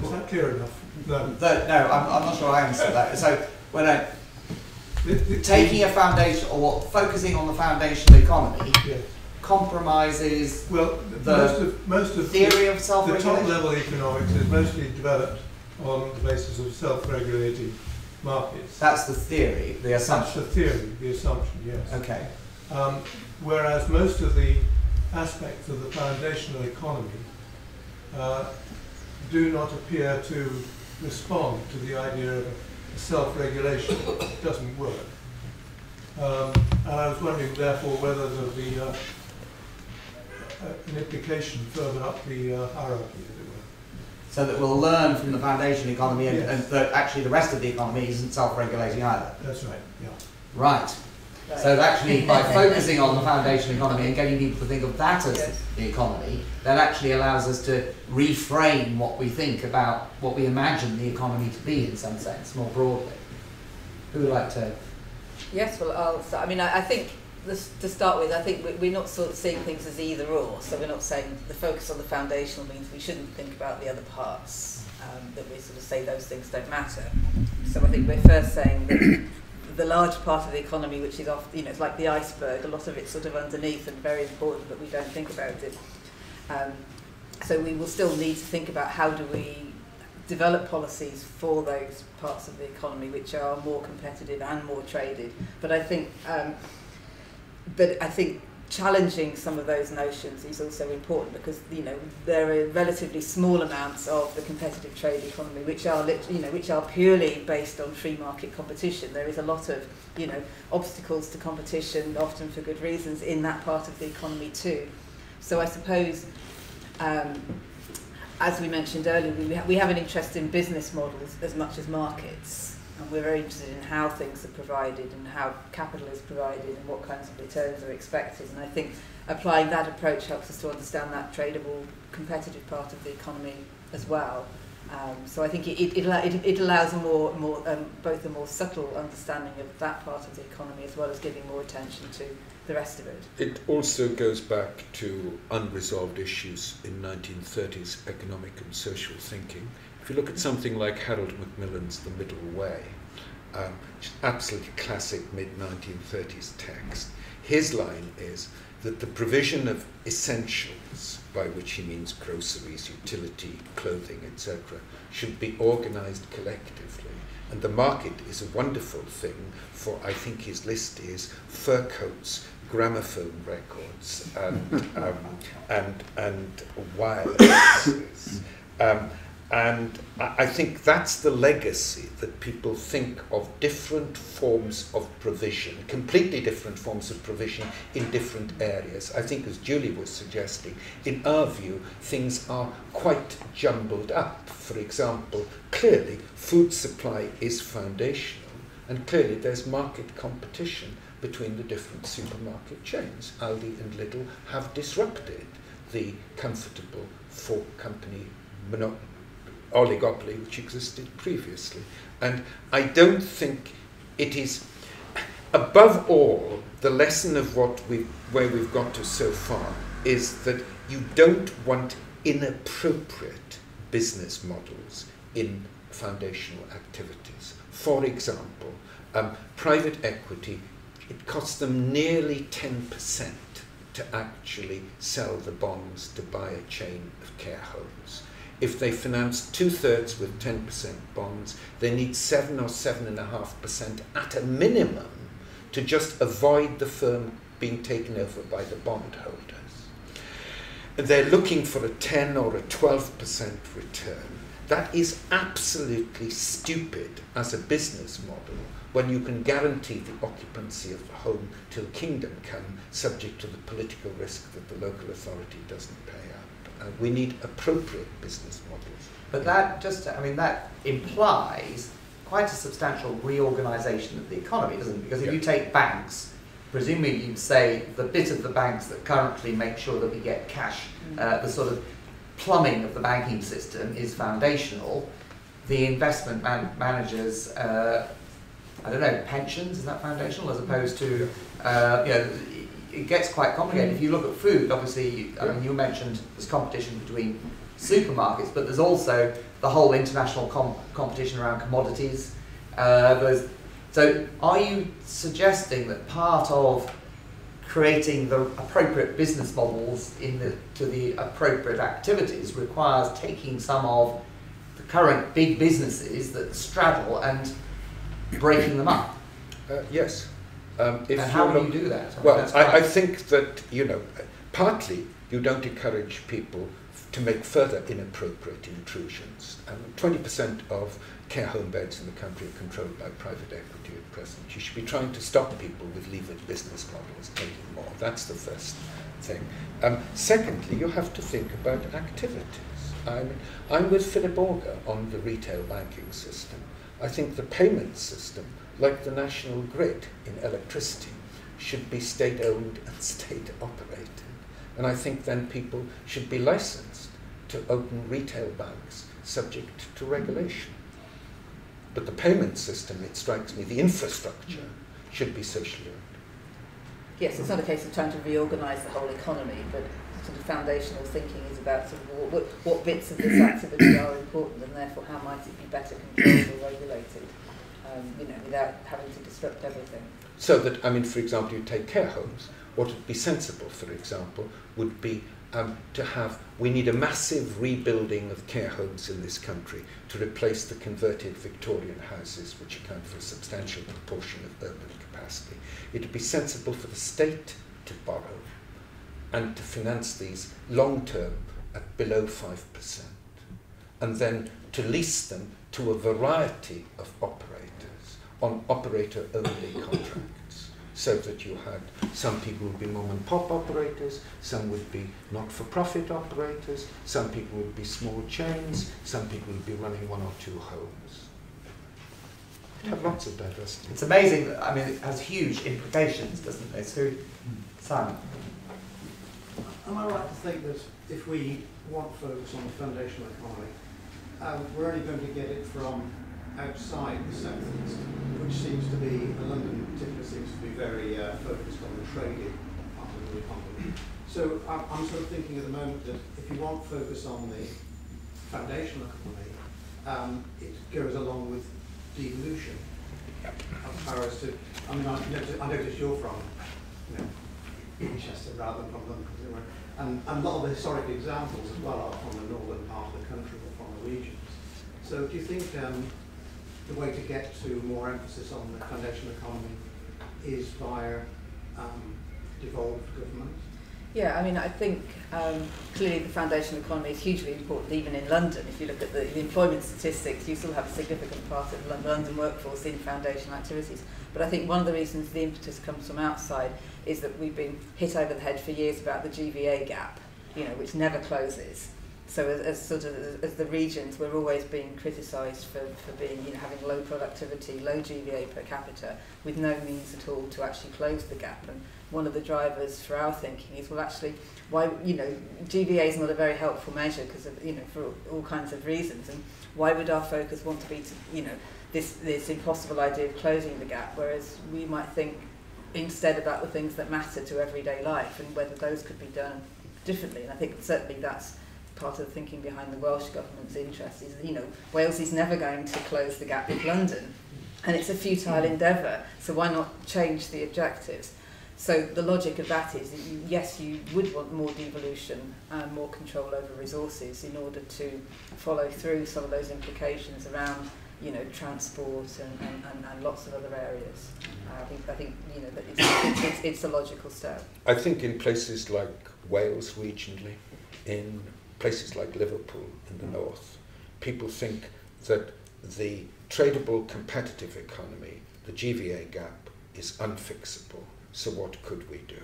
Is that clear enough? No. No, I'm not sure I understand that. So when taking a foundation, or focusing on the foundational economy, yes, compromises most of theory of self-regulation? The top level economics is mostly developed on the basis of self-regulating markets. That's the theory, the assumption. That's the theory, the assumption, yes. Okay. Whereas most of the aspects of the foundational economy do not appear to respond to the idea of self-regulation. It doesn't work. And I was wondering, therefore, whether there would be an implication further up the hierarchy, as it were. So that we'll learn from the foundational economy, yes, and that actually the rest of the economy isn't self-regulating either. That's right, yeah. Right. So actually, by focusing on the foundational economy and getting people to think of that as yes, the economy, that actually allows us to reframe what we think about what we imagine the economy to be, in some sense, more broadly. Who would like to? Yes, well, I'll start. I mean, I think to start with, I think we're not sort of seeing things as either or. So we're not saying the focus on the foundational means we shouldn't think about the other parts. That we sort of say those things don't matter. So I think we're first saying that the large part of the economy, which is often, it's like the iceberg, a lot of it's sort of underneath and very important, but we don't think about it. So we will still need to think about how do we develop policies for those parts of the economy which are more competitive and more traded. But I think challenging some of those notions is also important, because there are relatively small amounts of the competitive trade economy which are purely based on free market competition. There is a lot of obstacles to competition, often for good reasons, in that part of the economy too. So I suppose, as we mentioned earlier, we have an interest in business models as much as markets. And we're very interested in how things are provided and how capital is provided and what kinds of returns are expected. And I think applying that approach helps us to understand that tradable, competitive part of the economy as well. So I think it allows both a more subtle understanding of that part of the economy, as well as giving more attention to the rest of it. It also goes back to unresolved issues in 1930s economic and social thinking. If you look at something like Harold Macmillan's The Middle Way, which is absolutely classic mid-1930s text, his line is that the provision of essentials, by which he means groceries, utility, clothing, etc., should be organised collectively. And the market is a wonderful thing for, I think his list is, fur coats, gramophone records, and wireless. And I think that's the legacy, that people think of different forms of provision, completely different forms of provision in different areas. I think, as Julie was suggesting, in our view, things are quite jumbled up. For example, clearly food supply is foundational, and clearly there's market competition between the different supermarket chains. Aldi and Lidl have disrupted the comfortable four-company oligopoly which existed previously. And I don't think it is, above all, the lesson of where we've got to so far is that you don't want inappropriate business models in foundational activities. For example, private equity, it costs them nearly 10% to actually sell the bonds to buy a chain of care homes. If they finance 2/3 with 10% bonds, they need 7 or 7.5% at a minimum to just avoid the firm being taken over by the bondholders. They're looking for a 10 or a 12% return. That is absolutely stupid as a business model when you can guarantee the occupancy of the home till kingdom come, subject to the political risk that the local authority doesn't pay out. We need appropriate business models. But that that implies quite a substantial reorganisation of the economy, doesn't it? Because if you take banks, presumably you'd say the bit of the banks that currently make sure that we get cash, the sort of plumbing of the banking system is foundational. The investment managers, I don't know, pensions, is that foundational as opposed to, it gets quite complicated. If you look at food, obviously, I mean, you mentioned there's competition between supermarkets, but there's also the whole international competition around commodities. So are you suggesting that part of creating the appropriate business models to the appropriate activities requires taking some of the current big businesses that straddle and breaking them up? Yes. And how do you do that? Well, I think that, partly you don't encourage people to make further inappropriate intrusions. 20% of care home beds in the country are controlled by private equity at present. You should be trying to stop people with levered business models taking more. That's the first thing. Secondly, you have to think about activities. I'm with Philip Auger on the retail banking system. I think the payment system, like the national grid in electricity, should be state-owned and state-operated. And I think then people should be licensed to open retail banks subject to regulation. But the payment system, it strikes me, the infrastructure should be socially owned. Yes, it's not a case of trying to reorganise the whole economy, but sort of foundational thinking is about sort of what bits of this activity are important, and therefore how might it be better controlled or regulated, without having to disrupt everything. So that, for example, you take care homes, what would be sensible, for example, would be we need a massive rebuilding of care homes in this country to replace the converted Victorian houses, which account for a substantial proportion of urban capacity. It would be sensible for the state to borrow and to finance these long-term at below 5%, and then to lease them to a variety of operators on operator-only contracts, so that you had some people would be mom-and-pop operators, some would be not-for-profit operators, some people would be small chains, some people would be running one or two homes. It have lots of diversity. It's amazing. It has huge implications, doesn't it? So, Simon. Am I right to think that if we want focus on the foundational economy, we're only going to get it from outside the southeast, which seems to be, London in particular seems to be very focused on the trading part of the economy. So I'm sort of thinking at the moment that if you want focus on the foundational economy, it goes along with devolution. As far as to, I notice you're from Manchester rather than from London, and a lot of the historic examples as well are from the northern part of the country or from the regions. So do you think the way to get to more emphasis on the foundational economy is via devolved government? Yeah, I mean, I think clearly the foundational economy is hugely important, even in London. If you look at the employment statistics, you still have a significant part of the London workforce in foundational activities. But I think one of the reasons the impetus comes from outside is that we've been hit over the head for years about the GVA gap, you know, which never closes. So as the regions, we're always being criticised for being, you know, having low productivity, low GVA per capita, with no means at all to actually close the gap. And one of the drivers for our thinking is, well, actually, why, you know, GVA is not a very helpful measure because of, you know, for all kinds of reasons. And why would our focus want to be, you know, this impossible idea of closing the gap, whereas we might think instead about the things that matter to everyday life and whether those could be done differently. And I think certainly that's part of the thinking behind the Welsh Government's interest is, you know, Wales is never going to close the gap with London, and it's a futile endeavour, so why not change the objectives? So the logic of that is, that yes, you would want more devolution and more control over resources in order to follow through some of those implications around, you know, transport and lots of other areas. I think you know, that it's a logical step. I think in places like Wales regionally, in places like Liverpool in the north, people think that the tradable competitive economy, the GVA gap, is unfixable. So what could we do?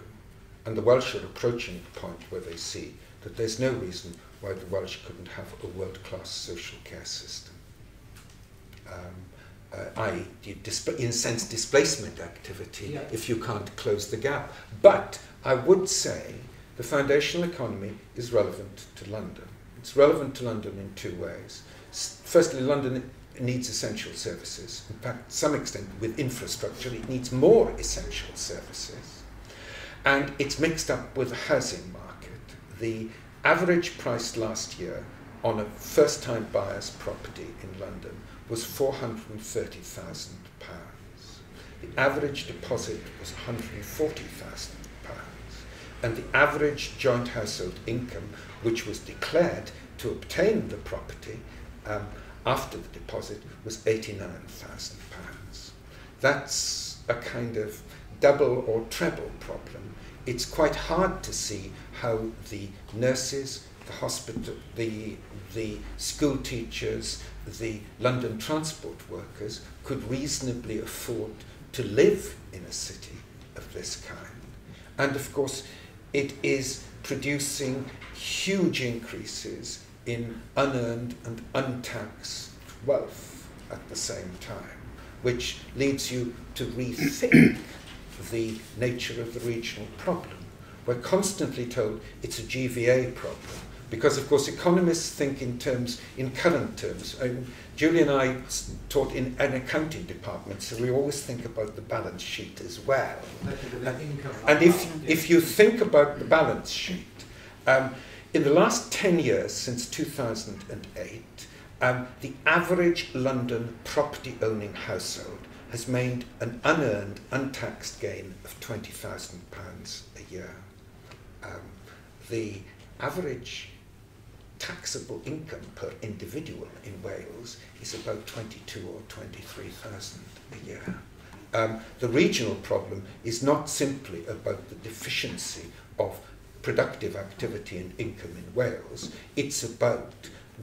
And the Welsh are approaching the point where they see that there's no reason why the Welsh couldn't have a world-class social care system. I.e., in a sense, displacement activity, if you can't close the gap. But I would say the foundational economy is relevant to London. It's relevant to London in two ways. Firstly, London needs essential services. In fact, to some extent, with infrastructure, it needs more essential services. And it's mixed up with the housing market. The average price last year on a first-time buyer's property in London was £430,000. The average deposit was £140,000. And the average joint household income, which was declared to obtain the property after the deposit, was £89,000. That's a kind of double or treble problem. It's quite hard to see how the nurses, the hospital, the school teachers, the London transport workers could reasonably afford to live in a city of this kind. And of course, it is producing huge increases in unearned and untaxed wealth at the same time, which leads you to rethink the nature of the regional problem. We're constantly told it's a GVA problem, because of course economists think in current terms. Julie and I taught in an accounting department, so we always think about the balance sheet as well. And if you think about the balance sheet, in the last 10 years, since 2008, the average London property-owning household has made an unearned, untaxed gain of £20,000 a year. The average taxable income per individual in Wales is about 22 or 23,000 a year. The regional problem is not simply about the deficiency of productive activity and income in Wales, it's about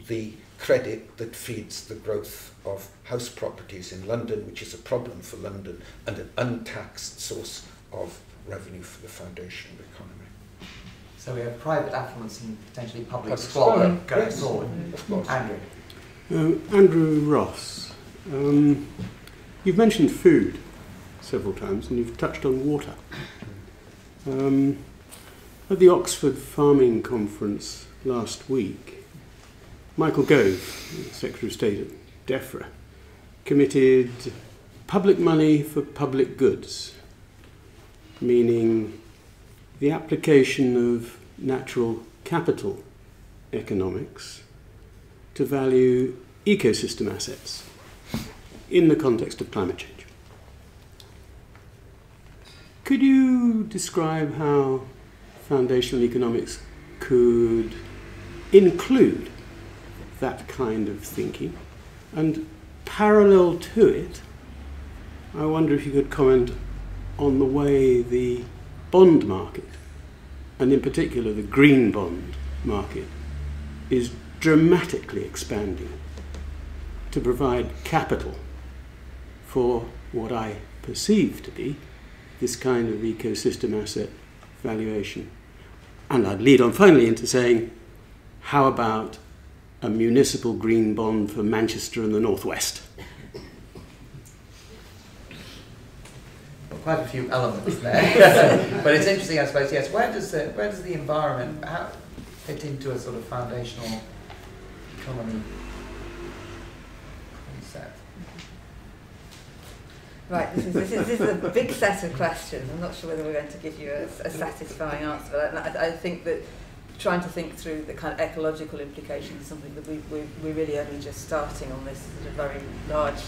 the credit that feeds the growth of house properties in London, which is a problem for London and an untaxed source of revenue for the foundational economy. So we have private affluence and potentially public squalor going forward. Of course. Andrew. Andrew Ross, you've mentioned food several times and you've touched on water. At the Oxford Farming Conference last week, Michael Gove, Secretary of State at DEFRA, committed public money for public goods, meaning the application of natural capital economics to value ecosystem assets in the context of climate change. Could you describe how foundational economics could include that kind of thinking? And parallel to it, I wonder if you could comment on the way the bond market and in particular the green bond market, is dramatically expanding to provide capital for what I perceive to be this kind of ecosystem asset valuation. And I'd lead on finally into saying, how about a municipal green bond for Manchester and the Northwest? Well, quite a few elements there. But it's interesting, I suppose, yes, where does the environment fit into a sort of foundational economy concept? Right, this is a big set of questions. I'm not sure whether we're going to give you a satisfying answer, but I think that trying to think through the kind of ecological implications is something that we're really only just starting on. This is a very large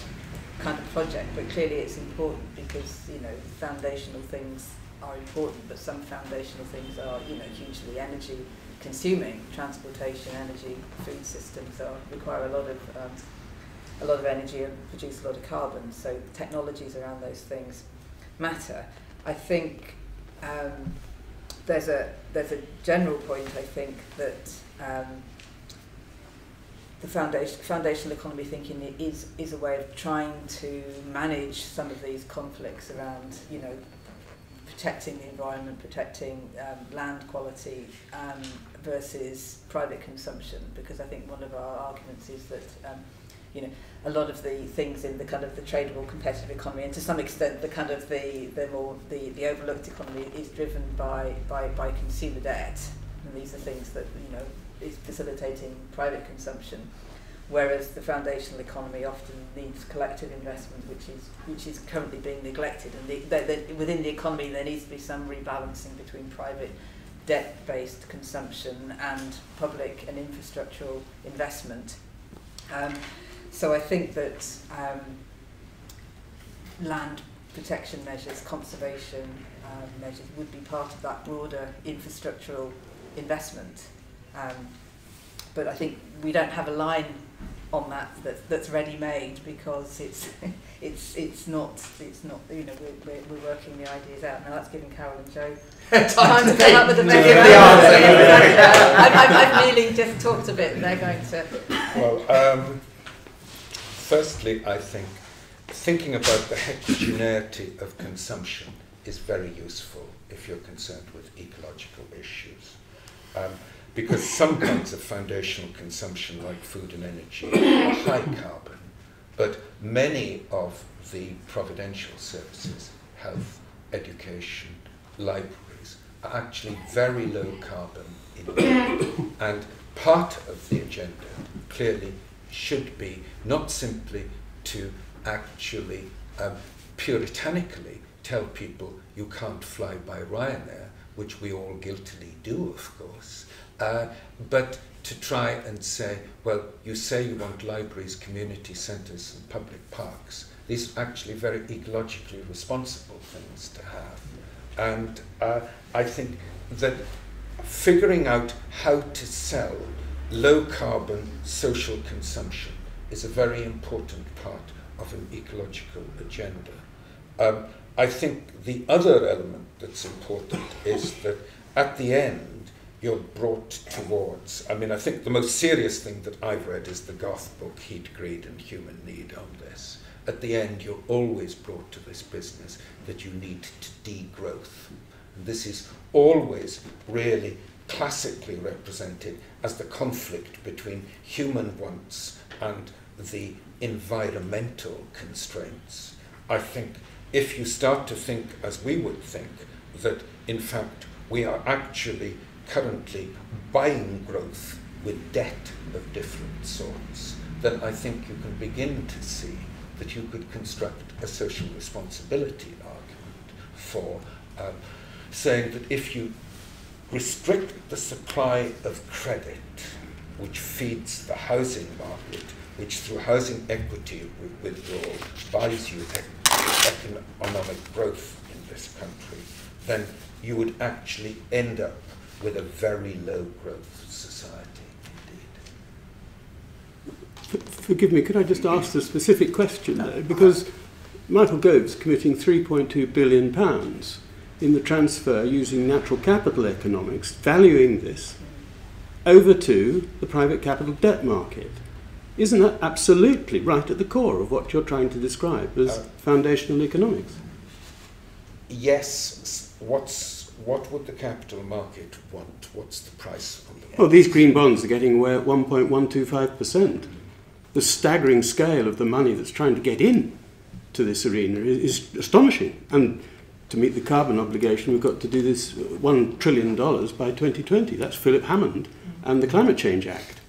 kind of project, but clearly it's important because, you know, foundational things are important, but some foundational things are, you know, hugely energy consuming. Transportation, energy, food systems require a lot of energy and produce a lot of carbon, so technologies around those things matter. I think there's a general point, I think, that the foundational economy thinking is a way of trying to manage some of these conflicts around, you know, protecting the environment, protecting land quality versus private consumption, because I think one of our arguments is that you know, a lot of the things in the kind of the tradable competitive economy, and to some extent the kind of the overlooked economy, is driven by consumer debt, and these are things that, you know, is facilitating private consumption, whereas the foundational economy often needs collective investment, which is currently being neglected, and within the economy there needs to be some rebalancing between private debt-based consumption and public and infrastructural investment. So I think that land protection measures, conservation measures would be part of that broader infrastructural investment. But I think we don't have a line on that's ready-made, because it's not, you know, we're working the ideas out. Now that's giving Karel and Joe time to come up with a better answer. I've nearly just talked a bit, and they're going to. Well, firstly, I think thinking about the heterogeneity of consumption is very useful if you're concerned with ecological issues. Because some kinds of foundational consumption, like food and energy, are high carbon, but many of the providential services, health, education, libraries, are actually very low carbon in and part of the agenda clearly should be not simply to actually puritanically tell people you can't fly by Ryanair, which we all guiltily do, of course, but to try and say, well, you say you want libraries, community centres and public parks. These are actually very ecologically responsible things to have. And I think that figuring out how to sell low carbon social consumption is a very important part of an ecological agenda. I think the other element that's important is that at the end you're brought towards, I mean, I think the most serious thing that I've read is the Goth book, Heat, Greed and Human Need, on this. At the end you're always brought to this business that you need to degrowth. And this is always really classically represented as the conflict between human wants and the environmental constraints. I think if you start to think, as we would think, that in fact we are actually currently buying growth with debt of different sorts, then I think you can begin to see that you could construct a social responsibility argument for saying that if you restrict the supply of credit, which feeds the housing market, which through housing equity withdrawal buys you economic growth in this country, then you would actually end up with a very low growth society indeed. Forgive me, could I just ask a specific question though? Because Michael Gove's committing £3.2 billion in the transfer using natural capital economics, valuing this over to the private capital debt market. Isn't that absolutely right at the core of what you're trying to describe as foundational economics? Yes. What would the capital market want? What's the price on the market? Well, these green bonds are getting away at 1.125%. The staggering scale of the money that's trying to get in to this arena is astonishing. And to meet the carbon obligation, we've got to do this $1 trillion by 2020. That's Philip Hammond and the Climate Change Act.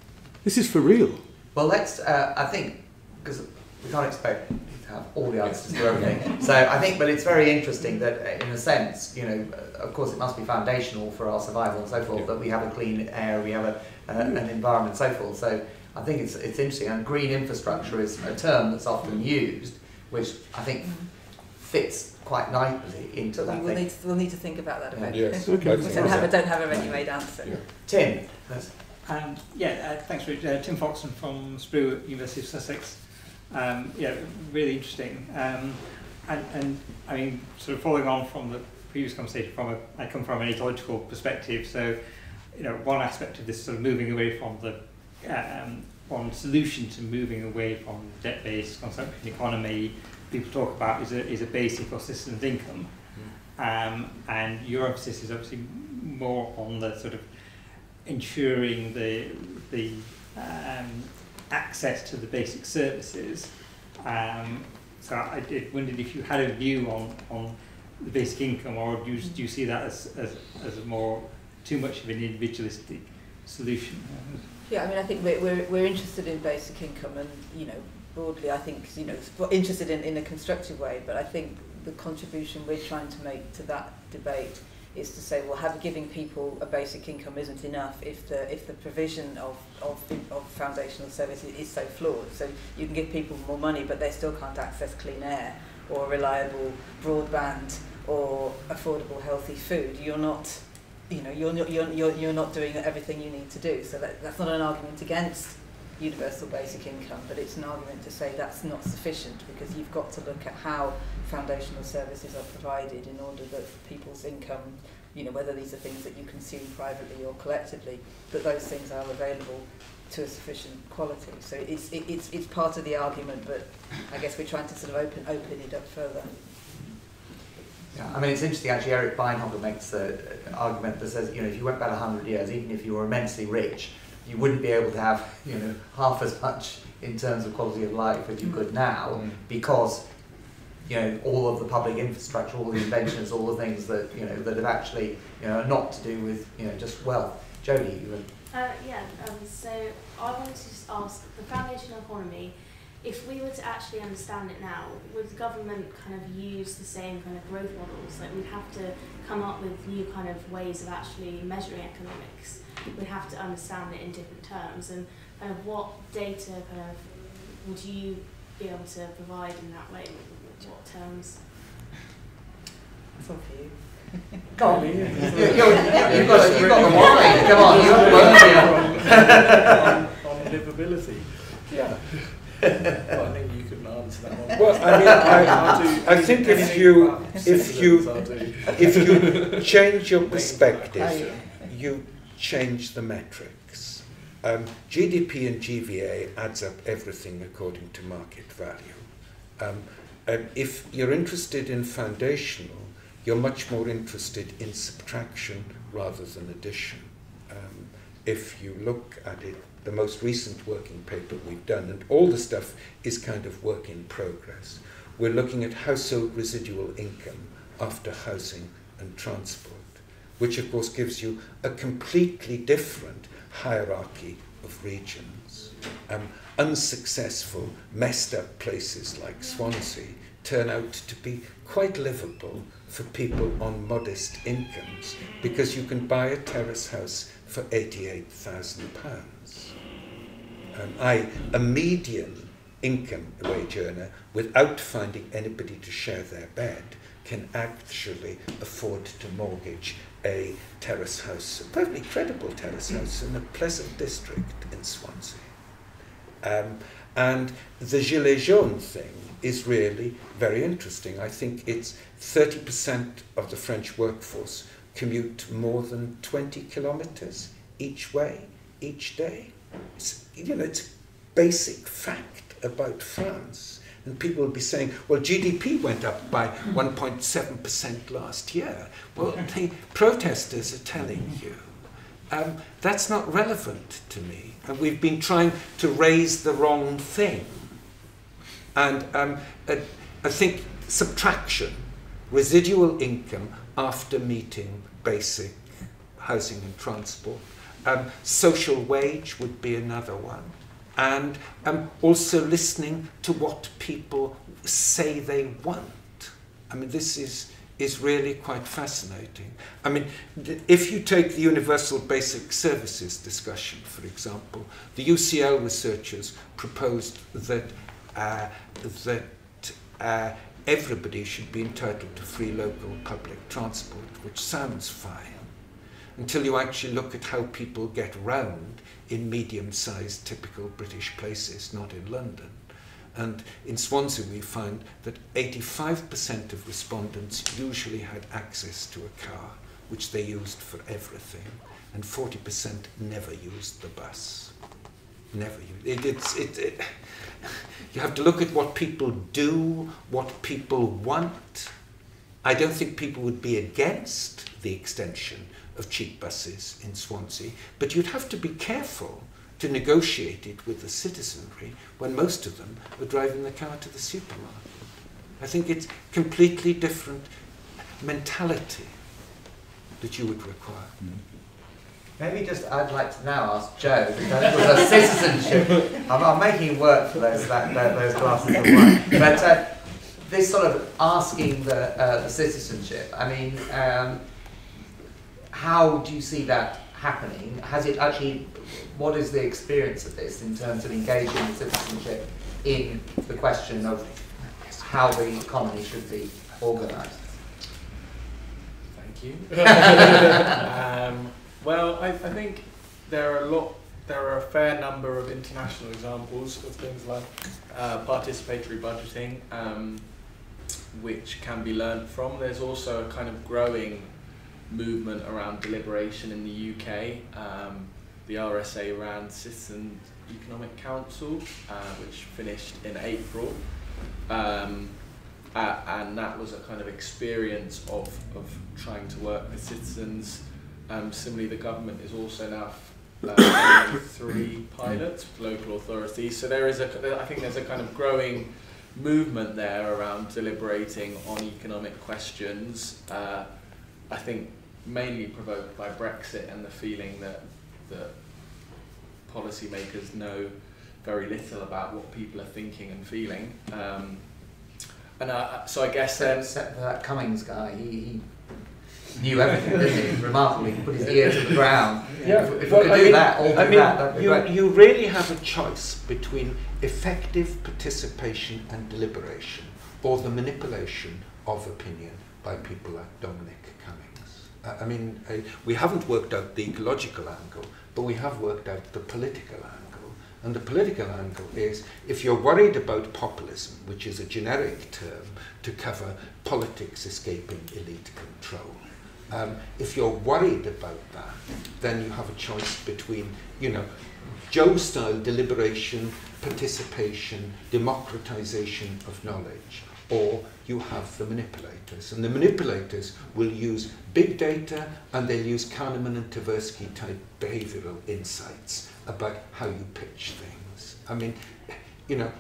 This is for real. Well, let's, I think, because we can't expect to have all the answers to everything. So I think, but it's very interesting that, in a sense, you know, of course it must be foundational for our survival and so forth, that we have a clean air, we have an environment and so forth. So I think it's interesting, and green infrastructure is a term that's often used, which I think fits quite nicely into that thing. We'll need to think about that a bit. Yes. Okay. We don't have a ready-made answer. Yeah. Tim. Thanks, Richard. Tim Foxton from Sprue at University of Sussex. Really interesting. And I mean, sort of following on from the previous conversation, I come from an ecological perspective. So, you know, one aspect of this sort of moving away from the one solution to moving away from debt-based consumption economy people talk about is a basic or citizens' income, and your emphasis is obviously more on the sort of ensuring the access to the basic services. So I wondered if you had a view on the basic income, or do you see that as a more too much of an individualistic solution? Yeah, I mean, I think we're interested in basic income, and broadly, I think interested in a constructive way. But I think the contribution we're trying to make to that debate is to say, well, giving people a basic income isn't enough if the provision of foundational services is so flawed. So you can give people more money, but they still can't access clean air or reliable broadband or affordable healthy food. You're not doing everything you need to do. So that's not an argument against universal basic income, but it's an argument to say that's not sufficient, because you've got to look at how foundational services are provided in order that people's income, whether these are things that you consume privately or collectively, that those things are available to a sufficient quality. So it's part of the argument, but I guess we're trying to sort of open it up further. Yeah, I mean, it's interesting actually. Eric Beinhocker makes the argument that says, if you went back 100 years, even if you were immensely rich, you wouldn't be able to have, half as much in terms of quality of life as you could now, because, all of the public infrastructure, all the inventions, all the things that, that have actually, are not to do with, just wealth. Jodie, you were... So I wanted to just ask, the foundational economy, if we were to actually understand it now, would the government kind of use the same kind of growth models? Like, we'd have to come up with new kind of ways of actually measuring economics. We'd have to understand it in different terms, and kind of what data kind of would you be able to provide in that way? What terms? That's all for you. Go on. You've got the wine. Come on, you've got on livability. Yeah. Well, I think you couldn't answer that one. Well, I mean, I think if you change your perspective, you change the metrics. GDP and GVA adds up everything according to market value. If you're interested in foundational, you're much more interested in subtraction rather than addition. If you look at it, the most recent working paper we've done, and all the stuff is kind of work in progress, we're looking at household residual income after housing and transport, which of course gives you a completely different hierarchy of regions. Unsuccessful, messed up places like Swansea turn out to be quite livable for people on modest incomes, because you can buy a terrace house for £88,000. A median income wage earner, without finding anybody to share their bed, can actually afford to mortgage a terrace house, a perfectly credible terrace house in a pleasant district in Swansea. And the Gilets jaunes thing is really very interesting. I think it's 30% of the French workforce commute more than 20 kilometers each way, each day. It's, you know, it's a basic fact about France. And people will be saying, well, GDP went up by 1.7% last year. Well, the protesters are telling you that's not relevant to me. And we've been trying to raise the wrong thing. And I think subtraction, residual income after meeting basic housing and transport, social wage would be another one. And also listening to what people say they want. I mean, this is really quite fascinating. I mean, if you take the universal basic services discussion, for example, the UCL researchers proposed that everybody should be entitled to free local public transport, which sounds fine, until you actually look at how people get round in medium-sized typical British places, not in London. And in Swansea we found that 85% of respondents usually had access to a car, which they used for everything, and 40% never used the bus. Never used it. You have to look at what people do, what people want. I don't think people would be against the extension of cheap buses in Swansea, but you'd have to be careful to negotiate it with the citizenry when most of them are driving the car to the supermarket. I think it's completely different mentality that you would require. Maybe I'd like to now ask Joe, because with a citizenship, I'm making work for those glasses of wine, but this sort of asking the citizenship, I mean, how do you see that happening? Has it actually, what is the experience of this in terms of engaging with citizenship in the question of how the economy should be organised? Thank you. Well, I think there are a fair number of international examples of things like participatory budgeting, which can be learnt from. There's also a kind of growing movement around deliberation in the UK. The RSA ran Citizen Economic Council, which finished in April, and that was a kind of experience of trying to work with citizens. Similarly, the government is also now running 3 pilots with local authorities. So I think there's a kind of growing movement there around deliberating on economic questions. I think mainly provoked by Brexit and the feeling that policymakers know very little about what people are thinking and feeling. So I guess then... Except for that Cummings guy, he knew everything, didn't he? Remarkably, he put his ear to the ground. Yeah. If we could do that, all do that, that'd be great. You really have a choice between effective participation and deliberation, or the manipulation of opinion by people like Dominic Cummings. I mean, we haven't worked out the ecological angle, but we have worked out the political angle. And the political angle is, if you're worried about populism, which is a generic term to cover politics escaping elite control, if you're worried about that, then you have a choice between, you know, Joe-style deliberation, participation, democratisation of knowledge, or you have the manipulators. And the manipulators will use big data, and they'll use Kahneman and Tversky type behavioural insights about how you pitch things. I mean, you know,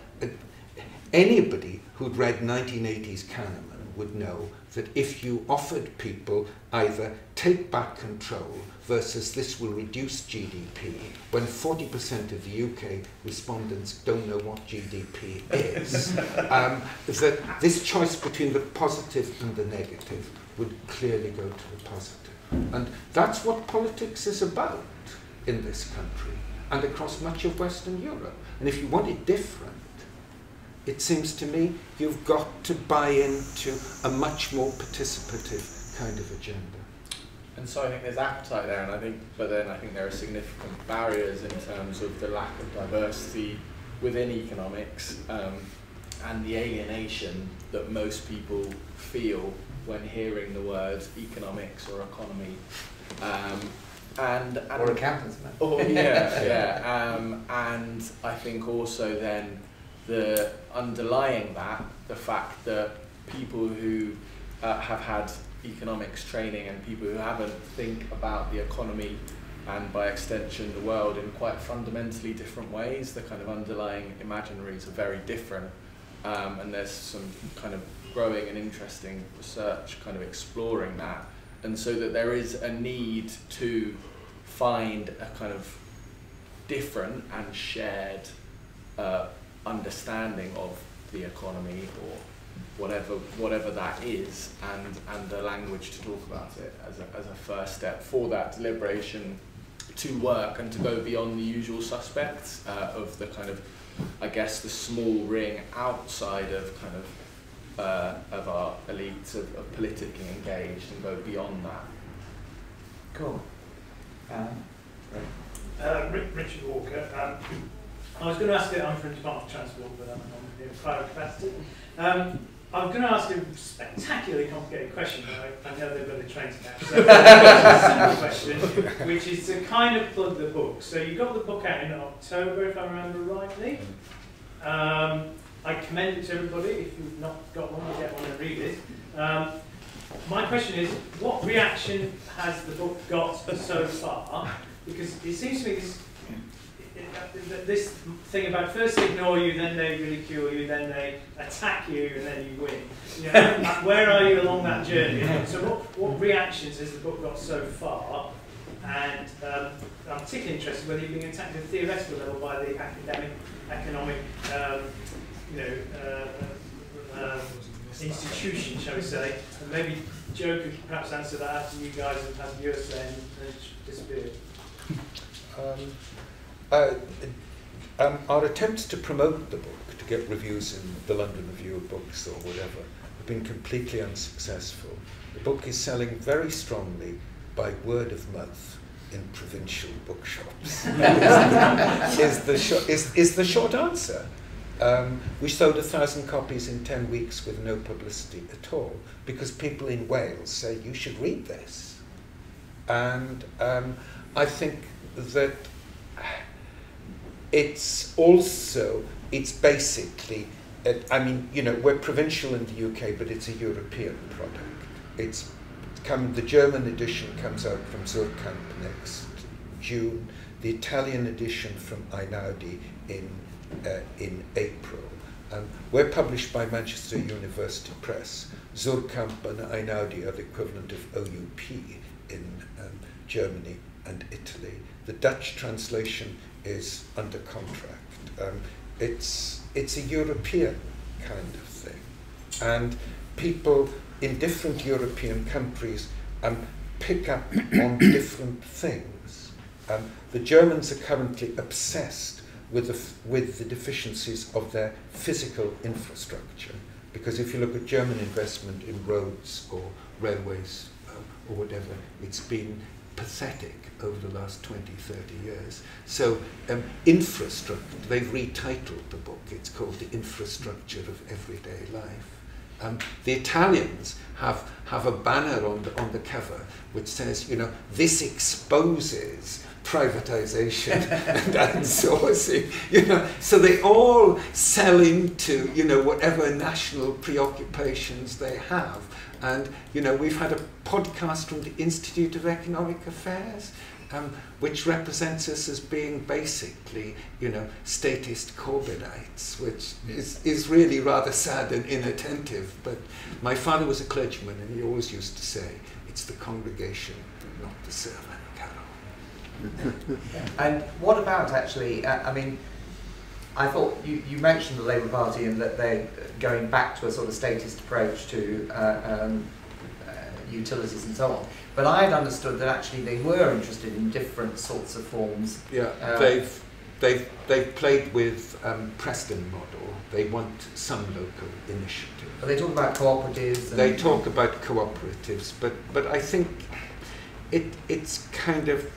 anybody who'd read 1980s Kahneman would know that if you offered people either take back control versus this will reduce GDP, when 40% of the UK respondents don't know what GDP is, that this choice between the positive and the negative would clearly go to the positive. And that's what politics is about in this country and across much of Western Europe. And if you want it different, it seems to me you've got to buy into a much more participative kind of agenda. And so I think there's appetite there, but then I think there are significant barriers in terms of the lack of diversity within economics, and the alienation that most people feel when hearing the words economics or economy. And or accountants, man. Oh yeah. And I think also then the underlying that, the fact that people who have had economics training and people who haven't think about the economy and by extension the world in quite fundamentally different ways. The kind of underlying imaginaries are very different, and there's some kind of growing and interesting research kind of exploring that, and so that there is a need to find a kind of different and shared understanding of the economy or whatever that is, and a language to talk about it as a first step for that deliberation to work and to go beyond the usual suspects of the kind of, I guess, the small ring outside of kind of our elites of politically engaged, and go beyond that. Cool. Richard Walker. I was going to ask you, I'm from the Department of Transport, but I'm in a private capacity. I was going to ask a spectacularly complicated question, but I know they've got a train to catch. So a simple question, which is to kind of plug the book. So you got the book out in October, if I remember rightly. I commend it to everybody. If you've not got one, you'll get one and read it. My question is, what reaction has the book got so far? Because it seems to me this thing about first they ignore you, then they ridicule you, then they attack you, and then you win. You know, where are you along that journey? So what reactions has the book got so far? And I'm particularly interested whether you're being attacked at a theoretical level by the academic, economic, institution, shall we say. And maybe Joe could perhaps answer that after you guys have had your say and disappeared. Our attempts to promote the book, to get reviews in the London Review of Books or whatever, have been completely unsuccessful. The book is selling very strongly by word of mouth in provincial bookshops. is the short answer. We sold 1,000 copies in 10 weeks with no publicity at all, because people in Wales say, you should read this. And I think that it's basically, we're provincial in the UK, but it's a European product. The German edition comes out from Zurkamp next June, the Italian edition from Einaudi in April. We're published by Manchester University Press. Zurkamp and Einaudi are the equivalent of OUP in Germany and Italy. The Dutch translation is under contract. It's a European kind of thing. And people in different European countries pick up on different things. The Germans are currently obsessed with the deficiencies of their physical infrastructure. Because if you look at German investment in roads or railways or whatever, it's been pathetic over the last 20, 30 years. So infrastructure, they've retitled the book. It's called The Infrastructure of Everyday Life. The Italians have a banner on the cover which says, this exposes privatisation and outsourcing, so they all sell into, whatever national preoccupations they have. And, we've had a podcast from the Institute of Economic Affairs, which represents us as being basically, statist Corbynites, which is really rather sad and inattentive. But my father was a clergyman, and he always used to say, it's the congregation, not the sermon, Karel. And what about actually, I thought you mentioned the Labour Party and that they're going back to a sort of statist approach to utilities and so on. But I had understood that actually they were interested in different sorts of forms. Yeah, they've played with Preston model. They want some local initiative. But they talk about cooperatives. They talk about cooperatives, but I think it's kind of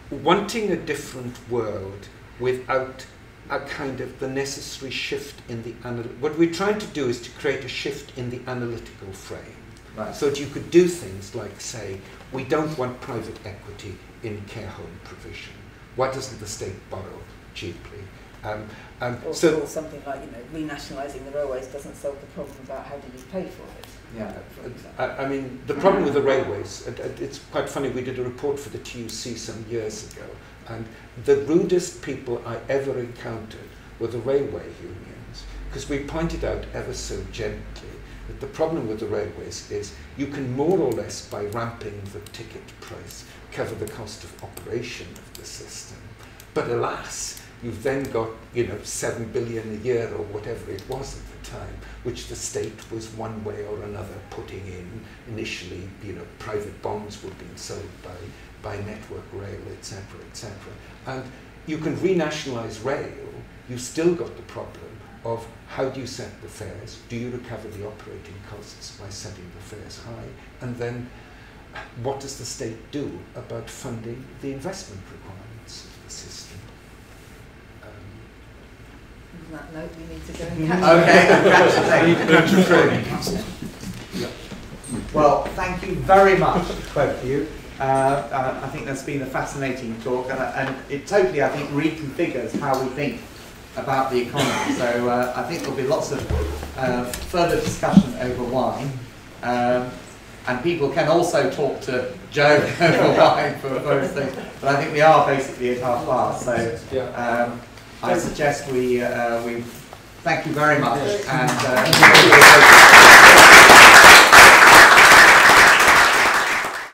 wanting a different world without a kind of the necessary shift in the what we're trying to do is to create a shift in the analytical frame. Right. So that you could do things like say, we don't want private equity in care home provision. Why doesn't the state borrow cheaply? Or something like, renationalising the railways doesn't solve the problem about how do you pay for it. Yeah. I mean, the problem with the railways, it's quite funny, we did a report for the TUC some years ago, and the rudest people I ever encountered were the railway unions, because we pointed out ever so gently that the problem with the railways is you can more or less, by ramping the ticket price, cover the cost of operation of the system. But alas, you've then got, 7 billion a year or whatever it was at the time, which the state was one way or another putting in. Initially, private bonds were being sold by Network Rail, etc., etc. And you can renationalise rail, you've still got the problem of how do you set the fares? Do you recover the operating costs by setting the fares high? And then what does the state do about funding the investment requirements of the system? On that note, we need to go and catch Well, thank you very much, both of you. I think that's been a fascinating talk, and it totally, I think, reconfigures how we think about the economy. So I think there'll be lots of further discussion over wine. And people can also talk to Joe over wine for those things. But I think we are basically at past. So I suggest we thank you very much. And